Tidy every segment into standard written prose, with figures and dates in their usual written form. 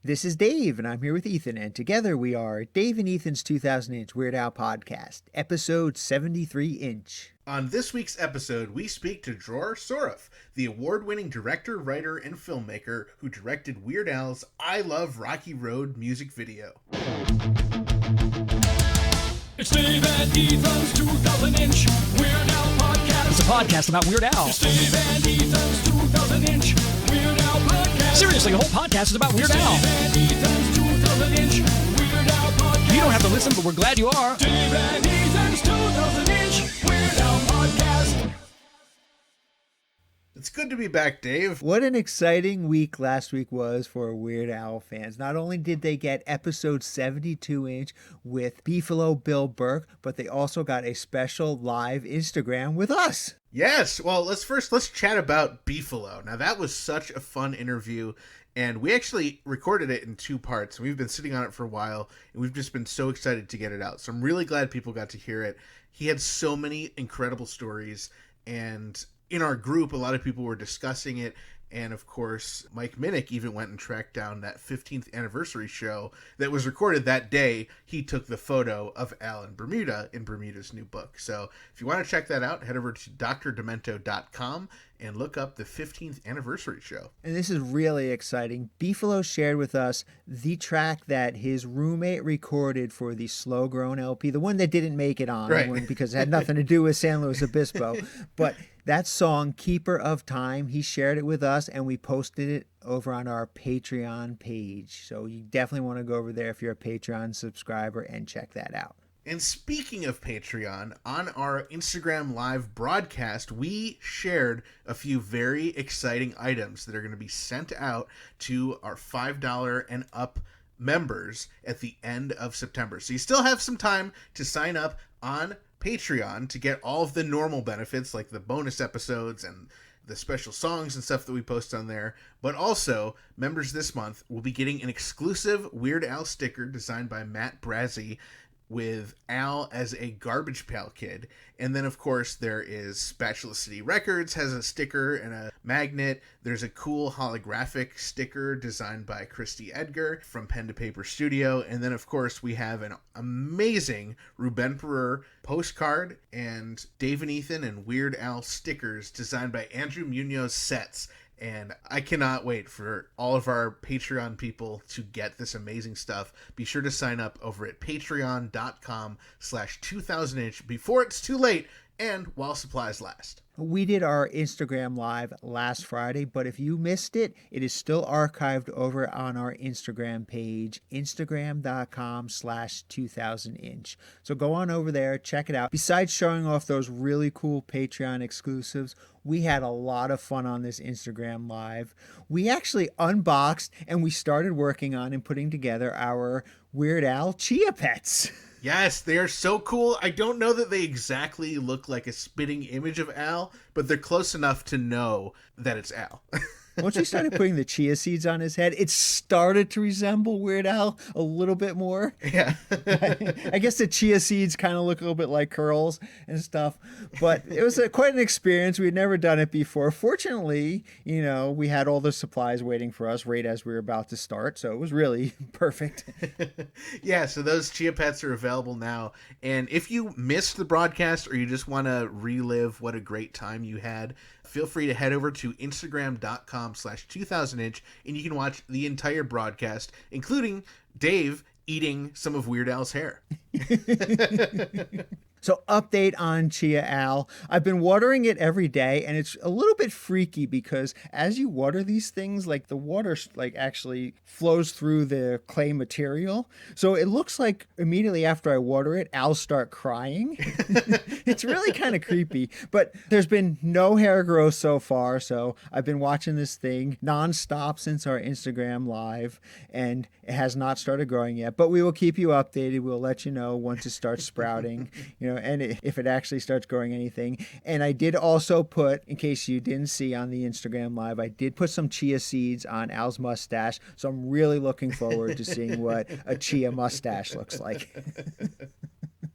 This is Dave, and I'm here with Ethan, and together we are Dave and Ethan's 2000-inch Weird Al podcast, episode 73-inch. On this week's episode, we speak to Dror Soref, the award-winning director, writer, and filmmaker who directed Weird Al's I Love Rocky Road music video. It's Dave and Ethan's 2000-inch Weird Al podcast. It's a podcast about Weird Al. It's Dave and Ethan's 2000-inch Weird Al podcast. Seriously, the whole podcast is about Weird Al. Dave and Ethan's 2000-inch Weird Al podcast. You don't have to listen, but we're glad you are. Dave and Ethan's 2000-inch Weird Al podcast. It's good to be back, Dave. What an exciting week last week was for Weird Al fans. Not only did they get episode 72-inch with Beefalo Bill Burke, but they also got a special live Instagram with us. Yes, well, let's chat about Beefalo. Now, that was such a fun interview, and we actually recorded it in two parts. We've been sitting on it for a while, and we've just been so excited to get it out. So I'm really glad people got to hear it. He had so many incredible stories, and in our group, a lot of people were discussing it. And of course, Mike Minnick even went and tracked down that 15th anniversary show that was recorded that day. He took the photo of Al in Bermuda's new book. So if you want to check that out, head over to drdemento.com and look up the 15th anniversary show. And this is really exciting. Beefalo shared with us the track that his roommate recorded for the Slow Grown LP, the one that didn't make it on, Right. because it had nothing to do with San Luis Obispo. But that song, Keeper of Time, he shared it with us, and we posted it over on our Patreon page. So you definitely want to go over there if you're a Patreon subscriber and check that out. And speaking of Patreon, on our Instagram live broadcast, we shared a few very exciting items that are going to be sent out to our $5 and up members at the end of September. So you still have some time to sign up on Patreon to get all of the normal benefits like the bonus episodes and the special songs and stuff that we post on there. But also, members this month will be getting an exclusive Weird Al sticker designed by Matt Brazzi with Al as a Garbage Pail Kid. And then, of course, there is Spatula City Records has a sticker and a magnet. There's a cool holographic sticker designed by Christy Edgar from Pen to Paper Studio. And then, of course, we have an amazing Ruben Pereira postcard and Dave and Ethan and Weird Al stickers designed by Andrew Munoz Sets. And I cannot wait for all of our Patreon people to get this amazing stuff. Be sure to sign up over at patreon.com/2000inch before it's too late and while supplies last. We did our Instagram live last Friday, but if you missed it, it is still archived over on our Instagram page, instagram.com/2000inch. So go on over there, check it out. Besides showing off those really cool Patreon exclusives, we had a lot of fun on this Instagram live. We actually unboxed and we started working on and putting together our Weird Al Chia Pets. Yes, they are so cool. I don't know that they exactly look like a spitting image of Al, but they're close enough to know that it's Al. Once we started putting the chia seeds on his head, it started to resemble Weird Al a little bit more. Yeah. I guess the chia seeds kind of look a little bit like curls and stuff, but it was quite an experience. We had never done it before. Fortunately, we had all the supplies waiting for us right as we were about to start, so it was really perfect. Yeah, so those Chia Pets are available now. And if you missed the broadcast or you just want to relive what a great time you had, feel free to head over to instagram.com/2000inch and you can watch the entire broadcast, including Dave eating some of Weird Al's hair. So update on Chia Al. I've been watering it every day, and it's a little bit freaky because as you water these things, like the water actually flows through the clay material. So it looks like immediately after I water it, I'll start crying. It's really kind of creepy, but there's been no hair growth so far. So I've been watching this thing nonstop since our Instagram live, and it has not started growing yet, but we will keep you updated. We'll let you know once it starts sprouting, and if it actually starts growing anything. And I did also put, in case you didn't see on the Instagram live, I did put some chia seeds on Al's mustache. So I'm really looking forward to seeing what a chia mustache looks like.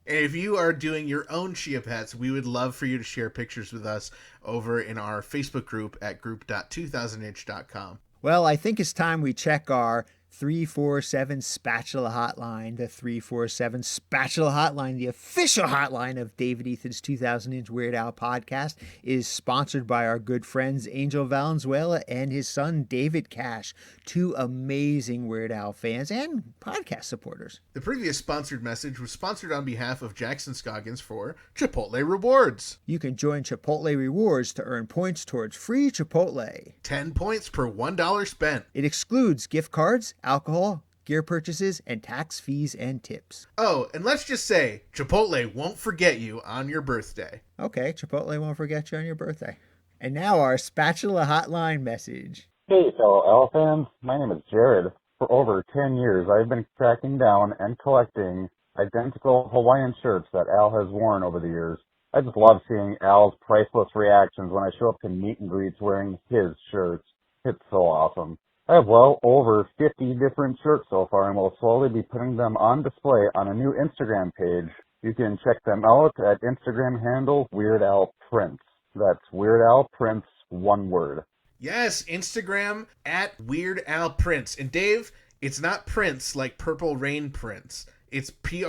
And if you are doing your own Chia Pets, we would love for you to share pictures with us over in our Facebook group at group.2000inch.com. Well, I think it's time we check our 347 Spatula Hotline, the 347 Spatula Hotline, the official hotline of David Ethan's 2000-inch Weird Al podcast, is sponsored by our good friends Angel Valenzuela and his son David Cash, two amazing Weird Al fans and podcast supporters. The previous sponsored message was sponsored on behalf of Jackson Scoggins for Chipotle Rewards. You can join Chipotle Rewards to earn points towards free Chipotle. 10 points per $1 spent. It excludes gift cards, alcohol, gear purchases, and tax fees and tips. Oh, and let's just say, Chipotle won't forget you on your birthday. Okay, Chipotle won't forget you on your birthday. And now our Spatula Hotline message. Hey, fellow Al fans. My name is Jared. For over 10 years, I've been tracking down and collecting identical Hawaiian shirts that Al has worn over the years. I just love seeing Al's priceless reactions when I show up to meet and greets wearing his shirts. It's so awesome. I have well over 50 different shirts so far and will slowly be putting them on display on a new Instagram page. You can check them out at Instagram handle Weird Al Prints. That's Weird Al Prints, one word. Yes, Instagram at Weird Al Prints. And Dave, it's not Prince like Purple Rain Prince. It's Prints.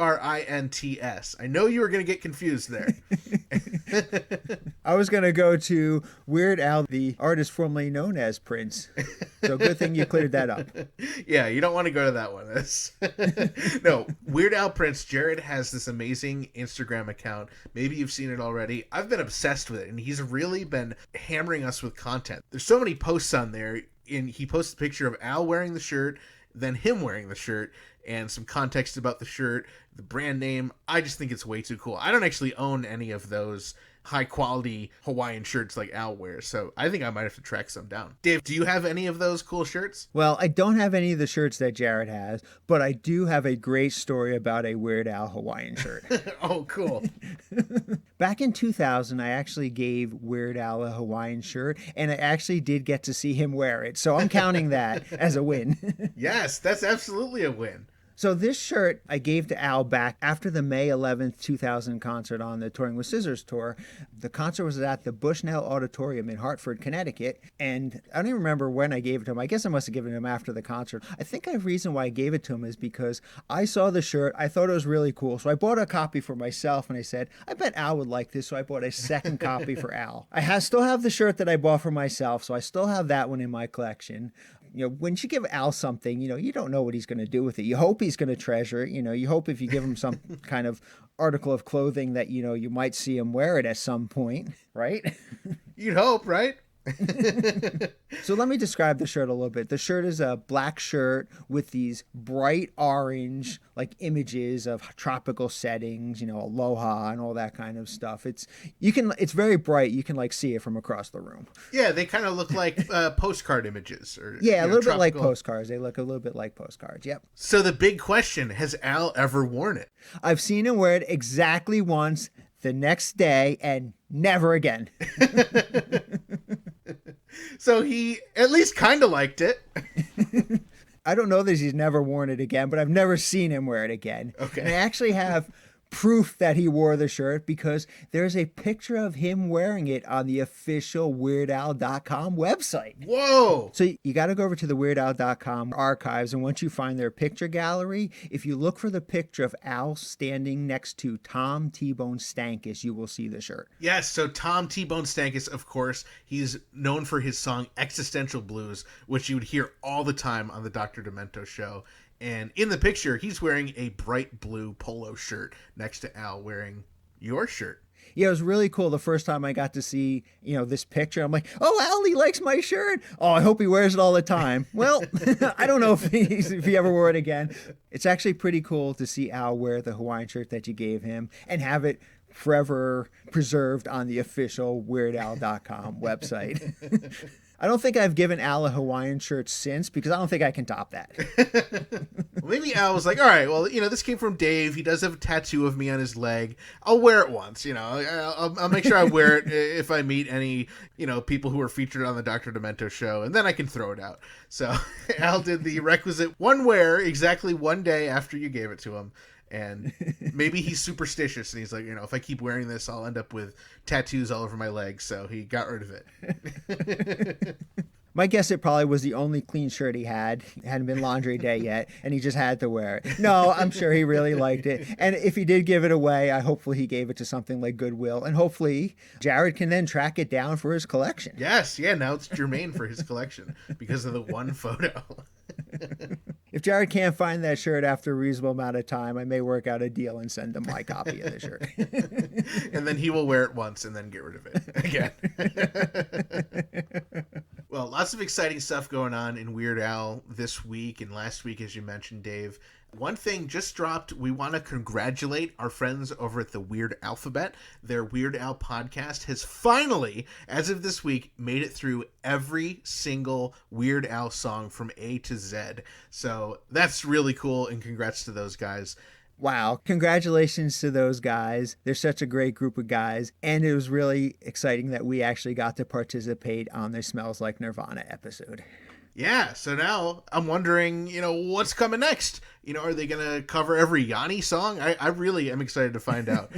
I know you were going to get confused there. I was going to go to Weird Al, the artist formerly known as Prince. So good thing you cleared that up. Yeah, you don't want to go to that one. No, Weird Al Prince. Jared has this amazing Instagram account. Maybe you've seen it already. I've been obsessed with it, and he's really been hammering us with content. There's so many posts on there. And he posts a picture of Al wearing the shirt, then him wearing the shirt, and some context about the shirt, the brand name. I just think it's way too cool. I don't actually own any of those high quality Hawaiian shirts like Al wears, so I think I might have to track some down. Dave, do you have any of those cool shirts? Well, I don't have any of the shirts that Jared has, but I do have a great story about a Weird Al Hawaiian shirt. Oh, cool. Back in 2000, I actually gave Weird Al a Hawaiian shirt, and I actually did get to see him wear it, so I'm counting that as a win. Yes, that's absolutely a win. So this shirt I gave to Al back after the May 11th, 2000 concert on the Touring with Scissors tour. The concert was at the Bushnell Auditorium in Hartford, Connecticut. And I don't even remember when I gave it to him. I guess I must have given it to him after the concert. I think the reason why I gave it to him is because I saw the shirt. I thought it was really cool. So I bought a copy for myself and I said, I bet Al would like this. So I bought a second copy for Al. Still have the shirt that I bought for myself. So I still have that one in my collection. You know, when you give Al something, you don't know what he's going to do with it. You hope he's going to treasure it. You hope if you give him some kind of article of clothing that, you might see him wear it at some point, right? You'd hope, right? So let me describe the shirt a little bit. The shirt is a black shirt with these bright orange images of tropical settings, aloha and all that kind of stuff. It's very bright. You can see it from across the room. Yeah, they kind of look like postcard images. Or, yeah, a little bit like tropical postcards. They look a little bit like postcards. Yep. So the big question, has Al ever worn it? I've seen him wear it exactly once, the next day, and never again. So he at least kind of liked it. I don't know that he's never worn it again, but I've never seen him wear it again. Okay. And I actually have proof that he wore the shirt because there's a picture of him wearing it on the official WeirdAl.com website. Whoa! So you got to go over to the WeirdAl.com archives, and once you find their picture gallery, if you look for the picture of Al standing next to Tom T-Bone Stankus, you will see the shirt. Yes, so Tom T-Bone Stankus, of course, he's known for his song Existential Blues, which you would hear all the time on the Dr. Demento show. And in the picture, he's wearing a bright blue polo shirt next to Al wearing your shirt. Yeah, it was really cool the first time I got to see, this picture. I'm like, oh, Al, he likes my shirt. Oh, I hope he wears it all the time. Well, I don't know if he ever wore it again. It's actually pretty cool to see Al wear the Hawaiian shirt that you gave him and have it forever preserved on the official WeirdAl.com website. I don't think I've given Al a Hawaiian shirt since because I don't think I can top that. Maybe Al was like, all right, well, this came from Dave. He does have a tattoo of me on his leg. I'll wear it once, I'll make sure I wear it if I meet any, people who are featured on the Dr. Demento show, and then I can throw it out. So Al did the requisite one wear exactly one day after you gave it to him. And maybe he's superstitious and he's like, if I keep wearing this, I'll end up with tattoos all over my legs. So he got rid of it. My guess, it probably was the only clean shirt he had. It hadn't been laundry day yet, and he just had to wear it. No, I'm sure he really liked it. And if he did give it away, hopefully he gave it to something like Goodwill. And hopefully Jared can then track it down for his collection. Yes, yeah, now it's germane for his collection because of the one photo. If Jared can't find that shirt after a reasonable amount of time, I may work out a deal and send him my copy of the shirt. And then he will wear it once and then get rid of it again. Well, lots of exciting stuff going on in Weird Al this week and last week, as you mentioned, Dave. One thing just dropped. We want to congratulate our friends over at the Weird Alphabet. Their Weird Al podcast has finally, as of this week, made it through every single Weird Al song from A to Z. So that's really cool, and congrats to those guys. Wow. Congratulations to those guys. They're such a great group of guys. And it was really exciting that we actually got to participate on their Smells Like Nirvana episode. Yeah, so now I'm wondering, what's coming next? Are they going to cover every Yanni song? I really am excited to find out.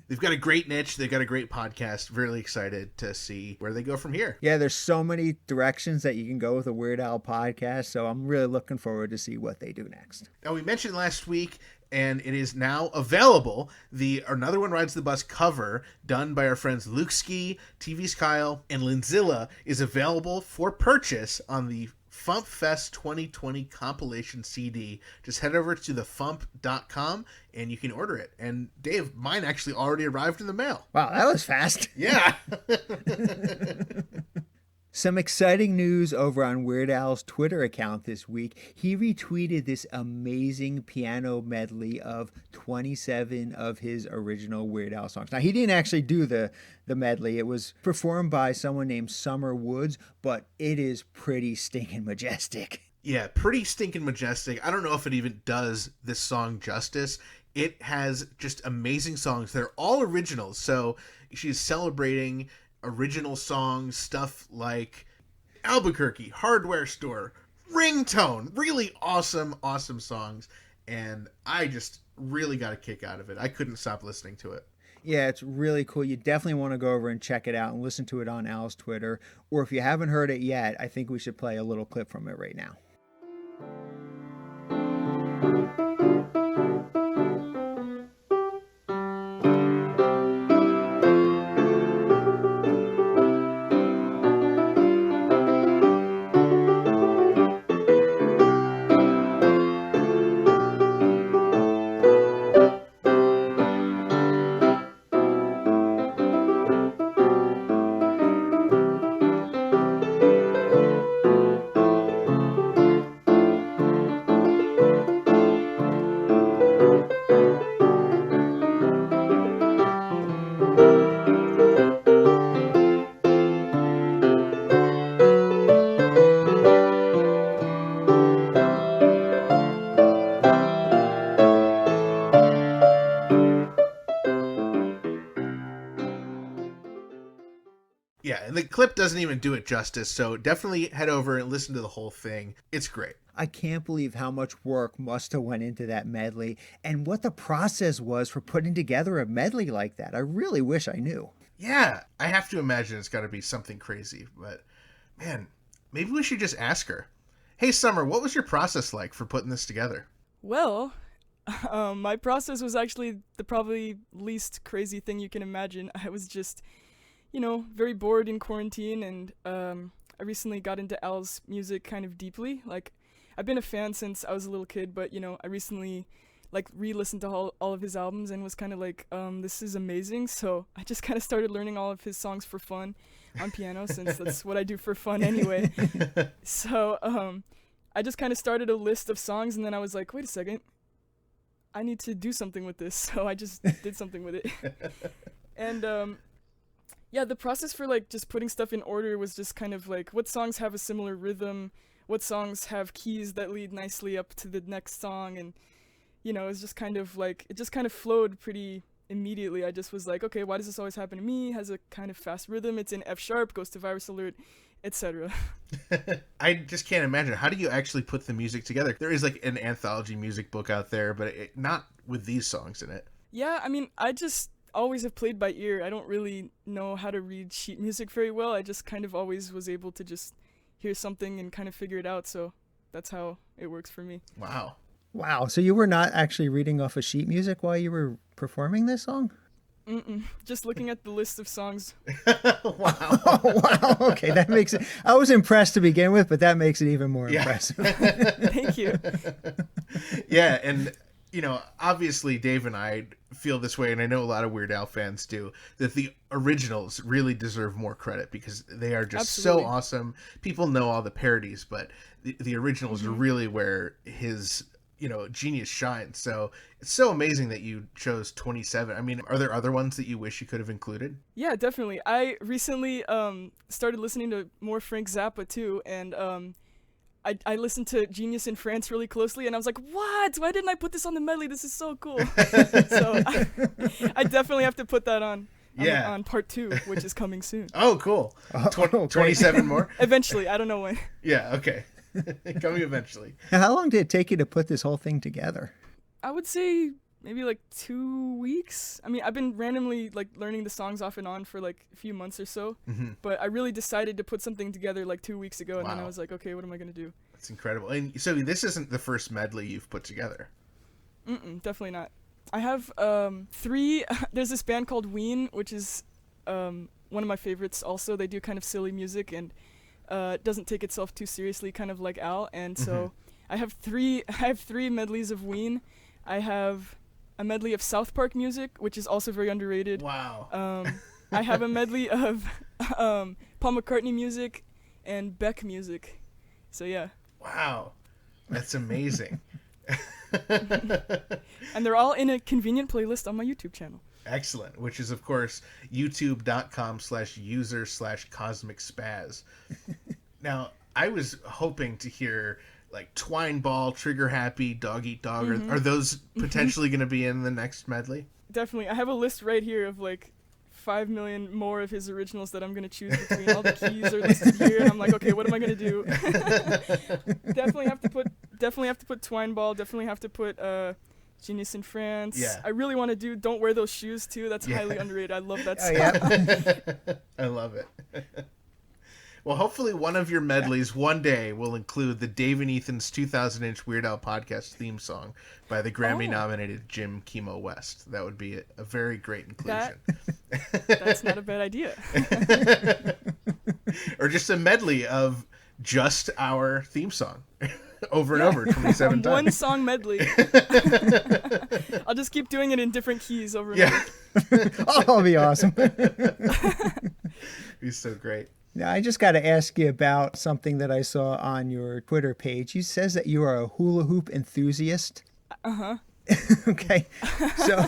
They've got a great niche. They've got a great podcast. Really excited to see where they go from here. Yeah, there's so many directions that you can go with a Weird Al podcast, so I'm really looking forward to see what they do next. Now, we mentioned last week, and it is now available, the Another One Rides the Bus cover done by our friends Luke Ski, TV's Kyle, and Linzilla is available for purchase on the Fump Fest 2020 compilation CD. Just head over to thefump.com and you can order it. And Dave, mine actually already arrived in the mail. Wow, that was fast. Yeah. Some exciting news over on Weird Al's Twitter account this week. He retweeted this amazing piano medley of 27 of his original Weird Al songs. Now, he didn't actually do the medley. It was performed by someone named Summer Woods, but it is pretty stinking majestic. Yeah, pretty stinking majestic. I don't know if it even does this song justice. It has just amazing songs. They're all originals. So she's celebrating original songs, stuff like Albuquerque, Hardware Store, Ringtone, really awesome songs, and I just really got a kick out of it. I couldn't stop listening to it. Yeah, it's really cool. You definitely want to go over and check it out and listen to it on Al's Twitter, or if you haven't heard it yet, I think we should play a little clip from it right now. Yeah, and the clip doesn't even do it justice, so definitely head over and listen to the whole thing. It's great. I can't believe how much work must have went into that medley and what the process was for putting together a medley like that. I really wish I knew. Yeah, I have to imagine it's got to be something crazy, but man, maybe we should just ask her. Hey, Summer, what was your process like for putting this together? Well, my process was actually the probably least crazy thing you can imagine. I was just, very bored in quarantine, and I recently got into Al's music kind of deeply. Like, I've been a fan since I was a little kid, but, I recently, re-listened to all of his albums and was kind of like, this is amazing. So I just kind of started learning all of his songs for fun on piano, since that's what I do for fun anyway. So I just kind of started a list of songs, and then I was like, wait a second, I need to do something with this. So I just did something with it. And yeah, the process for just putting stuff in order was just kind of what songs have a similar rhythm, what songs have keys that lead nicely up to the next song, and it's just kind of it just kind of flowed pretty immediately. I just was like, okay, why does this always happen to me? It has a kind of fast rhythm, it's in F sharp, goes to virus alert, etc. I just can't imagine. How do you actually put the music together? There is an anthology music book out there, but not with these songs in it. Yeah, I mean, I just always have played by ear. I don't really know how to read sheet music very well. I just kind of always was able to just hear something and kind of figure it out. So that's how it works for me. Wow. Wow. So you were not actually reading off of sheet music while you were performing this song? Just looking at the list of songs. Wow. Oh, wow. Okay, that makes it. I was impressed to begin with, but that makes it even more impressive. Thank you. Yeah, and obviously Dave and I feel this way, and I know a lot of Weird Al fans do, that the originals really deserve more credit because they are just Absolutely. so awesome. People know all the parodies, but the originals are really where his genius shines. So it's so amazing that you chose 27. I mean, are there other ones that you wish you could have included? Yeah, definitely. I recently started listening to more Frank Zappa too, and I listened to Genius in France really closely, and I was like, what? Why didn't I put this on the medley? This is so cool. So I definitely have to put that on part 2, which is coming soon. Oh, cool. Okay. 27 more? Eventually, I don't know when. Yeah, okay. Coming eventually. Now, how long did it take you to put this whole thing together? I would say maybe like 2 weeks. I mean, I've been randomly like learning the songs off and on for like a few months or so, but I really decided to put something together like 2 weeks ago, and then I Wow. was like, okay, what am I gonna do? That's incredible. And so this isn't the first medley you've put together. Definitely not. I have 3. There's this band called Ween, which is one of my favorites. Also, they do kind of silly music and doesn't take itself too seriously, kind of like Al. And so I have 3. I have 3 medleys of Ween. I have a medley of South Park music, which is also very underrated. Wow. I have a medley of Paul McCartney music and Beck music. So yeah. Wow. That's amazing. And they're all in a convenient playlist on my YouTube channel. Excellent. Which is, of course, youtube.com/user/cosmic spaz. Now, I was hoping to hear like Twine Ball, Trigger Happy, Dog Eat Dog. Are those potentially going to be in the next medley? Definitely. I have a list right here of like 5 million more of his originals that I'm going to choose between. All the keys are listed here, and I'm like, okay, what am I going to do? Definitely have to put Twine Ball. Definitely have to put Genius in France. Yeah. I really want to do Don't Wear Those Shoes too. That's highly underrated. I love that Oh, song. yeah. I love it. Well, hopefully one of your medleys one day will include the Dave and Ethan's 2000-inch Weird Al podcast theme song by the Grammy-nominated Jim Chemo West. That would be a very great inclusion. That's not a bad idea. Or just a medley of just our theme song over and over 27 times. One song medley. I'll just keep doing it in different keys over and over. Oh, that'll be awesome. He's so great. Now, I just got to ask you about something that I saw on your Twitter page. You says that you are a hula hoop enthusiast. Okay. So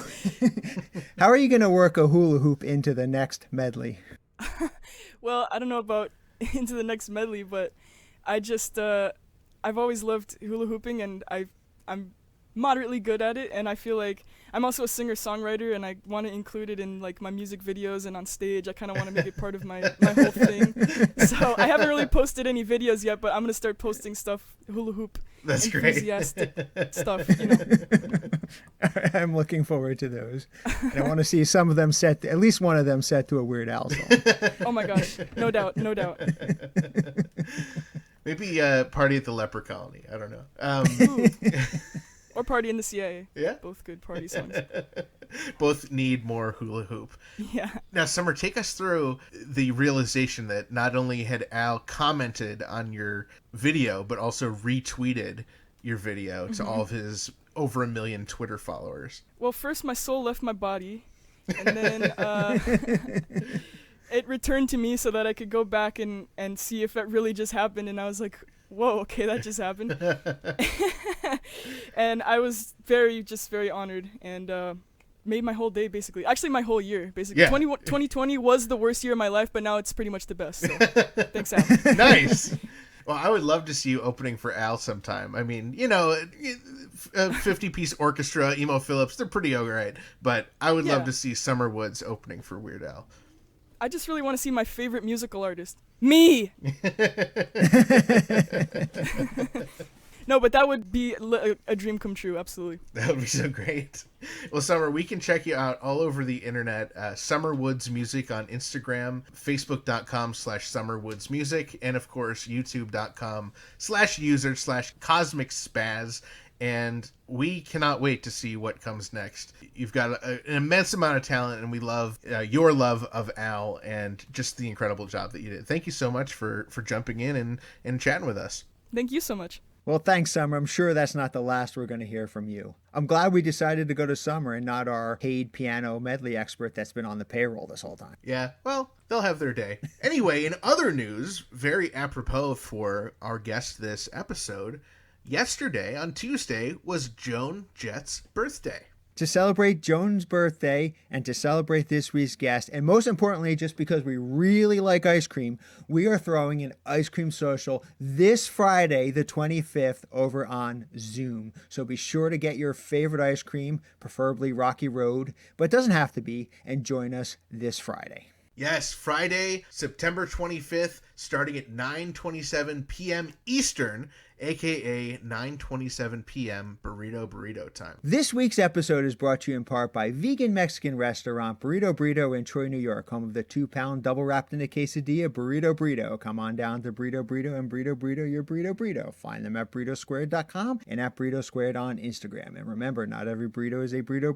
how are you going to work a hula hoop into the next medley? Well, I don't know about into the next medley, but I just I've always loved hula hooping, and I'm moderately good at it, and I feel like I'm also a singer-songwriter, and I want to include it in like my music videos and on stage. I kind of want to make it part of my whole thing. So I haven't really posted any videos yet, but I'm gonna start posting stuff, hula hoop That's great. enthusiastic stuff. I'm looking forward to those. And I want to see some of them set, at least one of them set to a Weird Al song. Oh my gosh, no doubt. Maybe Party at the Leper Colony. I don't know. Ooh. Or Party in the CIA. Yeah. Both good party songs. Both need more hula hoop. Yeah. Now, Summer, take us through the realization that not only had Al commented on your video, but also retweeted your video to all of his over 1 million Twitter followers. Well, first my soul left my body, and then it returned to me so that I could go back and see if that really just happened. And I was like, whoa, okay, that just happened. And I was very honored, and made my whole day, basically. Actually, my whole year, basically. Yeah. 2020 was the worst year of my life, but now it's pretty much the best. So thanks, Al. Nice. Well, I would love to see you opening for Al sometime. I mean, a 50-piece orchestra, Emo Phillips, they're pretty all right. But I would love Yeah. to see Summer Woods opening for Weird Al. I just really want to see my favorite musical artist. Me! No, but that would be a dream come true, absolutely. That would be so great. Well, Summer, we can check you out all over the internet. Summer Woods Music on Instagram, Facebook.com/SummerWoodsMusic, and of course, YouTube.com/user/Cosmic Spaz. And we cannot wait to see what comes next. You've got an immense amount of talent, and we love your love of Al and just the incredible job that you did. Thank you so much for jumping in and chatting with us. Thank you so much. Well, thanks, Summer. I'm sure that's not the last we're going to hear from you. I'm glad we decided to go to Summer and not our paid piano medley expert that's been on the payroll this whole time. Yeah, well, they'll have their day. Anyway, in other news, very apropos for our guest this episode, yesterday, on Tuesday, was Joan Jett's birthday. To celebrate Joan's birthday and to celebrate this week's guest, and most importantly, just because we really like ice cream, we are throwing an ice cream social this Friday, the 25th, over on Zoom. So be sure to get your favorite ice cream, preferably Rocky Road, but it doesn't have to be, and join us this Friday. Yes, Friday, September 25th, starting at 9:27 p.m. Eastern, aka 9:27 p.m. burrito time. This week's episode is brought to you in part by vegan Mexican restaurant Burrito in Troy, New York, home of the 2-pound double wrapped in a quesadilla Burrito. Come on down to Burrito and Burrito your Burrito. Find them at burritosquared.com and at Burrito Squared on Instagram. And remember, not every burrito is a burrito,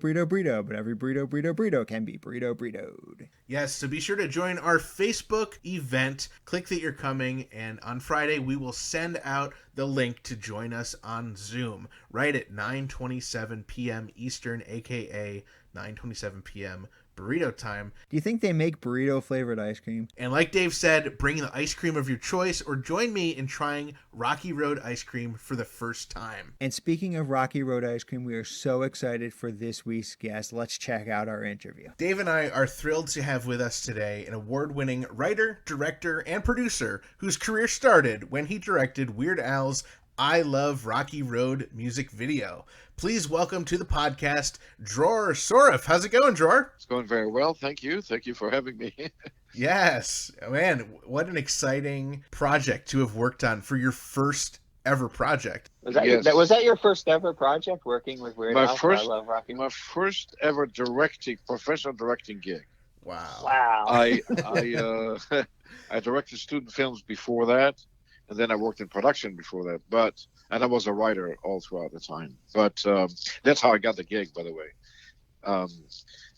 but every burrito can be burritoed. Yes, so be sure to join our Facebook event. Click that you're coming, and on Friday we will send out the link to join us on Zoom right at 9:27 p.m. Eastern, aka 9:27 p.m. burrito time. Do you think they make burrito flavored ice cream? And like Dave said, bring the ice cream of your choice or join me in trying Rocky Road ice cream for the first time. And speaking of Rocky Road ice cream, we are so excited for this week's guest. Let's check out our interview. Dave and I are thrilled to have with us today an award-winning writer, director, and producer whose career started when he directed Weird Al's I Love Rocky Road music video. Please welcome to the podcast, Dror Soref. How's it going, Dror? It's going very well. Thank you. Thank you for having me. Yes. Man, what an exciting project to have worked on for your first ever project. Was that, Yes. was that your first ever project, working with Weird Al? I Love Rocky. My first ever professional directing gig. Wow. Wow. I I directed student films before that, and then I worked in production before that. And I was a writer all throughout the time. But that's how I got the gig, by the way,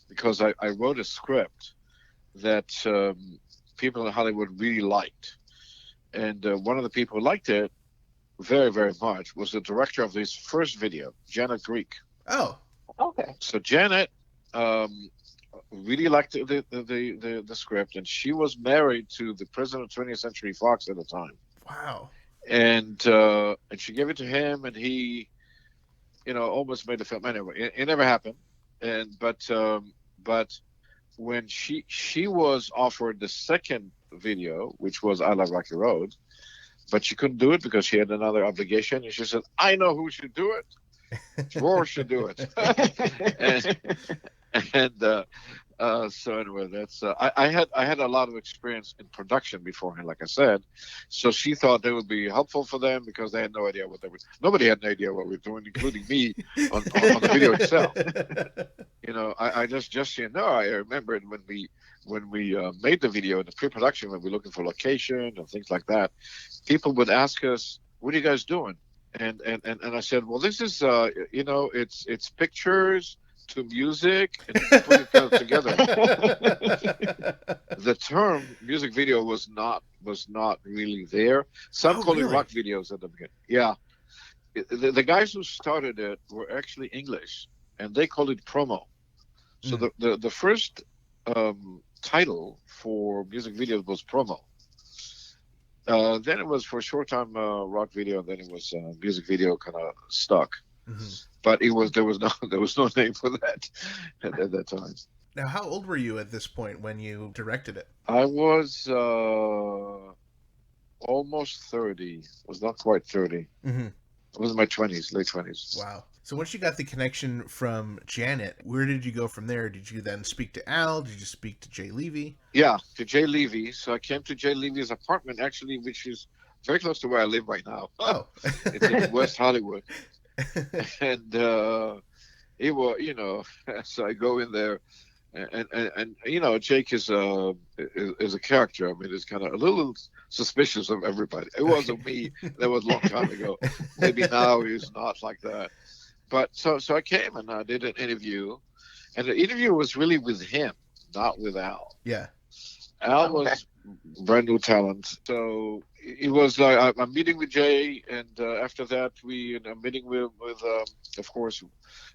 because I wrote a script that people in Hollywood really liked, and one of the people who liked it very, very much was the director of this first video, Janet Greek. Oh. Okay. So Janet really liked the script, and she was married to the president of 20th Century Fox at the time. Wow. And she gave it to him, and he, almost made the film. Anyway, it never happened. But when she was offered the second video, which was I Love Rocky Road, but she couldn't do it because she had another obligation, and she said, "I know who should do it. Dror should do it." So anyway, that's I had a lot of experience in production beforehand, like I said. So she thought that would be helpful for them because they had no idea nobody had an idea what we were doing, including me on the video itself. I just I remembered when we made the video in the pre-production, when we were looking for location and things like that, people would ask us, "What are you guys doing?" And I said, "Well, this is it's pictures to music and put it together." The term music video was not really there. Some call it rock videos at the beginning. Yeah, the guys who started it were actually English, and they called it promo. So the first title for music videos was promo. Then it was for a short time rock video, and then it was music video, kind of stuck. Mm-hmm. But there was no name for that at that time. Now, how old were you at this point when you directed it? I was almost 30. Was not quite 30. Mm-hmm. I was in my 20s, late 20s. Wow. So once you got the connection from Janet, where did you go from there? Did you then speak to Al? Did you speak to Jay Levy? Yeah, to Jay Levy. So I came to Jay Levy's apartment, actually, which is very close to where I live right now. Oh. It's in West Hollywood. And it was, so I go in there, and Jake is a character. I mean, he's kind of a little suspicious of everybody. It wasn't me. That was a long time ago. Maybe now he's not like that. But so I came and I did an interview, and the interview was really with him, not with Al. Yeah. Al was brand new talent. So it was like I'm meeting with Jay, and after that I'm meeting with of course,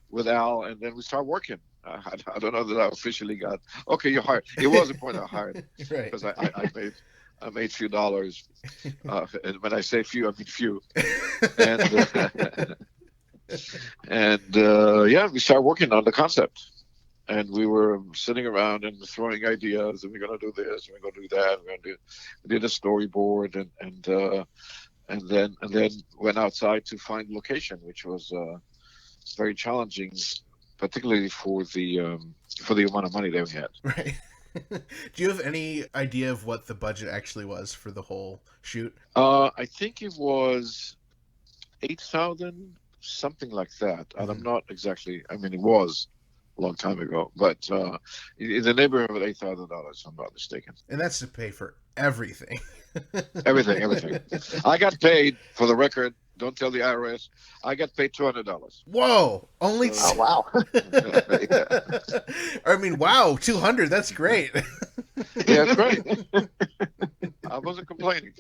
with Al, and then we start working. I don't know that I officially got, okay, you're hired. It was a point I hired Right. because I made few dollars, and when I say few, I mean few. And yeah, we started working on the concept. And we were sitting around and throwing ideas, and we're gonna do this, and we're gonna do that. We did a storyboard, and then went outside to find location, which was very challenging, particularly for the amount of money that we had. Right. Do you have any idea of what the budget actually was for the whole shoot? I think it was 8,000, something like that. And I'm not exactly. I mean, it was a long time ago, but in the neighborhood of $8,000, if I'm not mistaken. And that's to pay for everything. everything. I got paid, for the record. Don't tell the IRS. I got paid $200. Whoa! Only. Oh wow! I mean, wow, 200. That's great. Yeah, that's great. I wasn't complaining.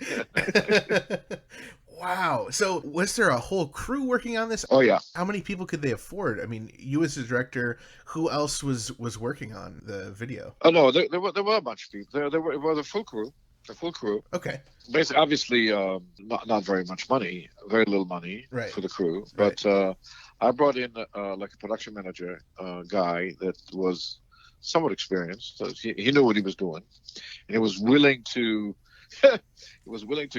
Wow. So, was there a whole crew working on this? Oh yeah. How many people could they afford? I mean, you as the director, who else was working on the video? Oh no, there were a bunch of people. It was a full crew. Okay. Basically, obviously, not very much money, very little money for the crew. But I brought in like a production manager guy that was somewhat experienced. So he knew what he was doing, and he was willing to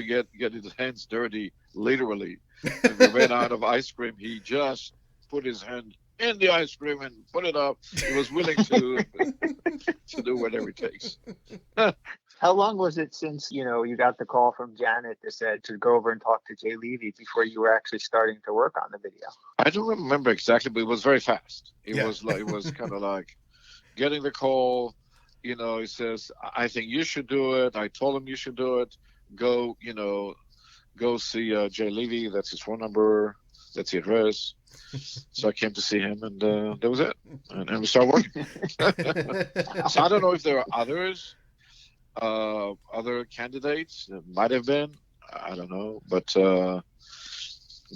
get his hands dirty, literally. When we ran out of ice cream, he just put his hand in the ice cream and put it up. He was willing to do whatever it takes. How long was it since you got the call from Janet that said to go over and talk to Jay Levy before you were actually starting to work on the video? I don't remember exactly, but it was very fast. It was kind of like getting the call. He says, "I think you should do it." I told him you should do it. Go see Jay Levy. That's his phone number. That's the address. So I came to see him, and that was it. And we started working. So I don't know if there are others. Other candidates, there might have been, I don't know, but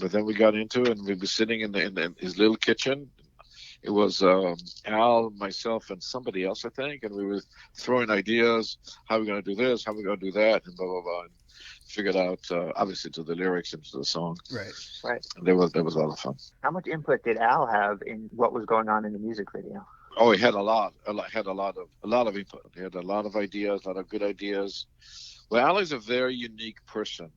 then we got into it, and we were sitting in his little kitchen. It was Al, myself, and somebody else, I think, and we were throwing ideas, how we're going to do this, how we're going to do that, and blah blah blah, and figured out obviously to the lyrics and to the song. Right. And that was a lot of fun. How much input did Al have in what was going on in the music video? Oh, he had a lot of input. He had a lot of ideas, a lot of good ideas. Well, Al is a very unique person.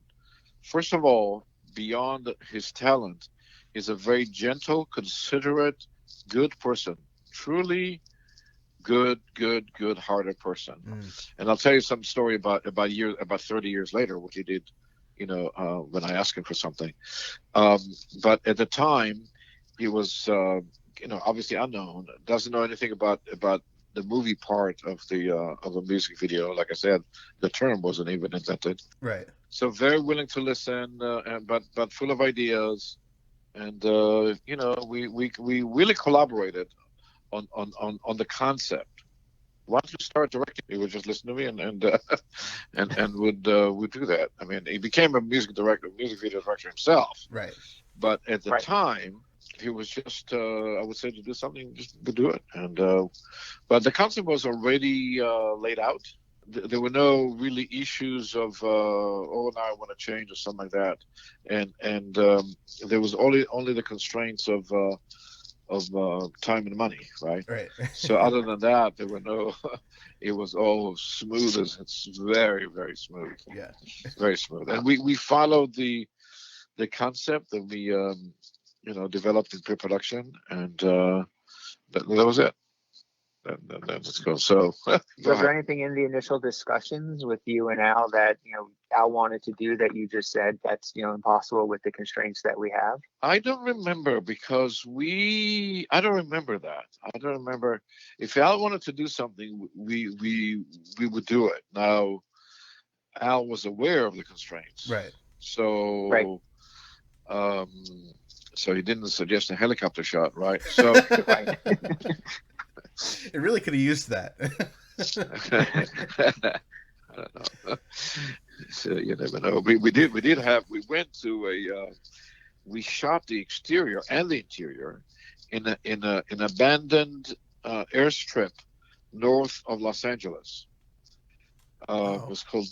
First of all, beyond his talent, he's a very gentle, considerate, good person. Truly good-hearted person. And I'll tell you some story about 30 years later, what he did, when I asked him for something. But at the time, he was obviously unknown, doesn't know anything about the movie part of the music video. Like I said, the term wasn't even invented. Right. So very willing to listen, but full of ideas, and we really collaborated on the concept. Once we started directing, he would just listen to me and would do that. I mean, he became a music video director himself. Right. But at the time, he was just, I would say, to do something, just to do it. And but the concept was already laid out. There were no really issues of, now I want to change or something like that. And there was only the constraints of time and money, right? Right. So other than that, there were no. It was all smooth as it's very, very smooth. Yeah. Very smooth. And we followed the concept that we developed in pre-production, and that was it. Let's go. So, was there anything in the initial discussions with you and Al that Al wanted to do that you just said that's, impossible with the constraints that we have? I don't remember because I don't remember that. I don't remember if Al wanted to do something, we would do it. Now, Al was aware of the constraints, Right. so Right. so he didn't suggest a helicopter shot, right? So Right. It really could have used that. I don't know. So you never know. We went to we shot the exterior and the interior in an abandoned airstrip north of Los Angeles. It was called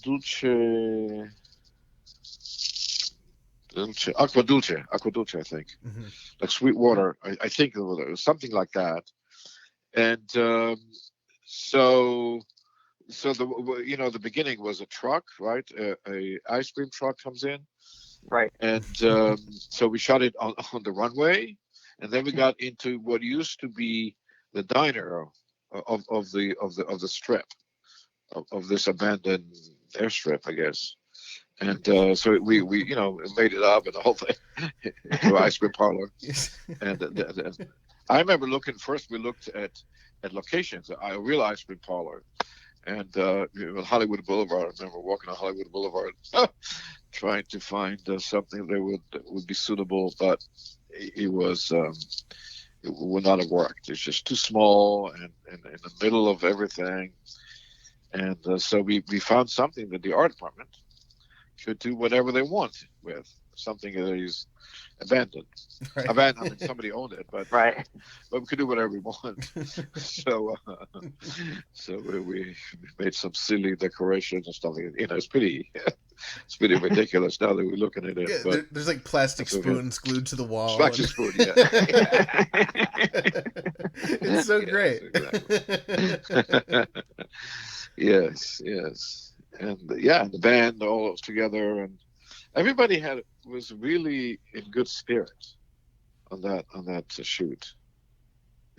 Aqua Dulce, I think. Mm-hmm. Like Sweetwater, I think it was something like that. And so the beginning was a truck, right? A ice cream truck comes in, Right. and so we shot it on the runway, and then we got into what used to be the diner of the strip of this abandoned airstrip, I guess. And so we made it up and the whole thing to ice cream parlor. And I remember we looked at locations, a real ice cream parlor. And Hollywood Boulevard, I remember walking on Hollywood Boulevard trying to find something that would be suitable, but it would not have worked. It's just too small and in the middle of everything. And so we found something that the art department could do whatever they want with, something that is abandoned. Right. Abandoned, I mean, somebody owned it, but Right. but we could do whatever we want. So we made some silly decorations and stuff. It's pretty ridiculous now that we're looking at it. Yeah, But there's like plastic spoons glued to the wall. plastic spoon, yeah. It's so great. Exactly. Yes. And the band all was together, and everybody was really in good spirits on that shoot.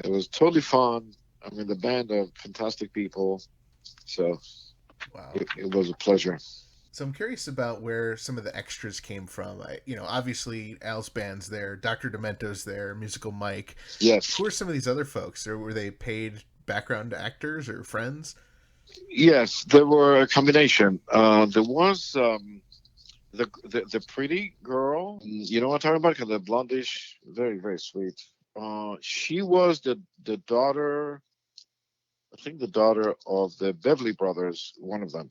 It was totally fun. I mean, the band are fantastic people, so Wow. it was a pleasure. So I'm curious about where some of the extras came from. Obviously Al's band's there, Dr. Demento's there, Musical Mike. Yes. Who are some of these other folks? Or were they paid background actors or friends? Yes, there were a combination. There was the pretty girl. You know what I'm talking about? The blondish, very very sweet. She was the daughter. I think the daughter of the Beverly Brothers, one of them.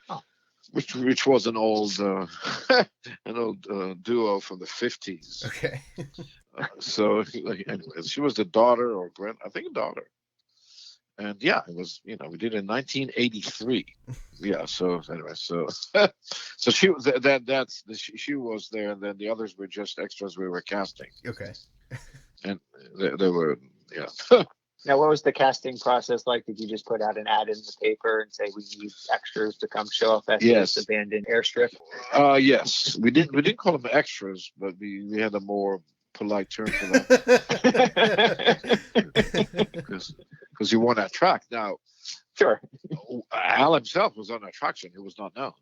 Oh. Which was an old duo from the 50s. Okay. So anyways, she was the daughter or I think a daughter. And yeah, it was, we did it in 1983. Yeah. So anyway, so she was she was there, and then the others were just extras we were casting. Okay. And they were, yeah. Now, what was the casting process like? Did you just put out an ad in the paper and say we need extras to come show up at Yes. this abandoned airstrip? Yes, we didn't call them extras, but we had a more polite term for that because you want to attract. Now, Sure. Al himself was an attraction; he was not known.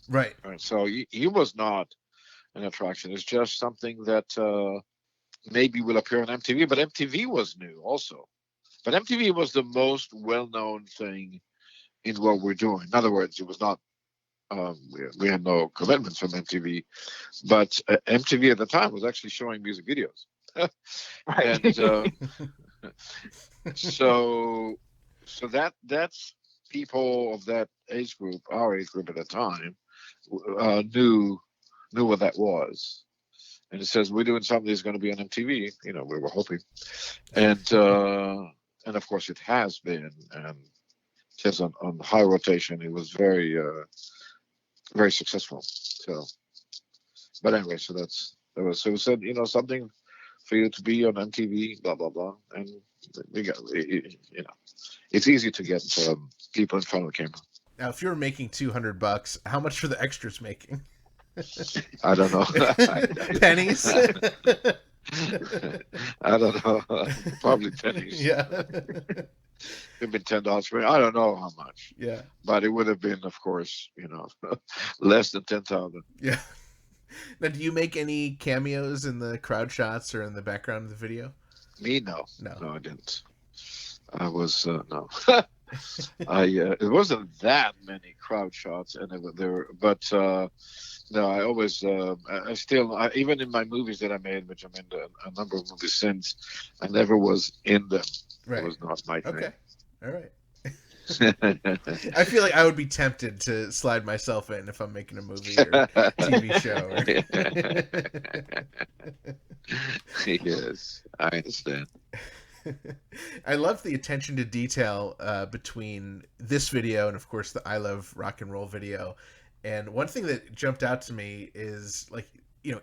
Right. Right, so he was not an attraction. It's just something that maybe will appear on MTV, but MTV was new also. But MTV was the most well-known thing in what we're doing. In other words, it was not. We had no commitments from MTV, but MTV at the time was actually showing music videos. Right. And so that's people of that age group, our age group at the time, knew what that was. And it says we're doing something that's going to be on MTV. We were hoping, and of course it has been, and it says on high rotation. It was very very successful. So, but anyway, so it was said, something for you to be on MTV, blah blah blah, and we got, it's easy to get people in front of the camera. Now, if you were making $200, how much were the extras making? I don't know. Pennies. I don't know. Probably pennies. Yeah. It'd been $10 for me. I don't know how much, Yeah. but it would have been, of course, less than 10,000. Yeah. Now, do you make any cameos in the crowd shots or in the background of the video? Me, no, No. I didn't. I was no. It wasn't that many crowd shots, and but no, I always, I still, even in my movies that I made, which I'm in a number of movies since, I never was in them. Right. It was not my thing. Okay. All right. I feel like I would be tempted to slide myself in if I'm making a movie or TV show. Yes, I understand. I love the attention to detail between this video and, of course, the I Love Rock and Roll video. And one thing that jumped out to me is, like,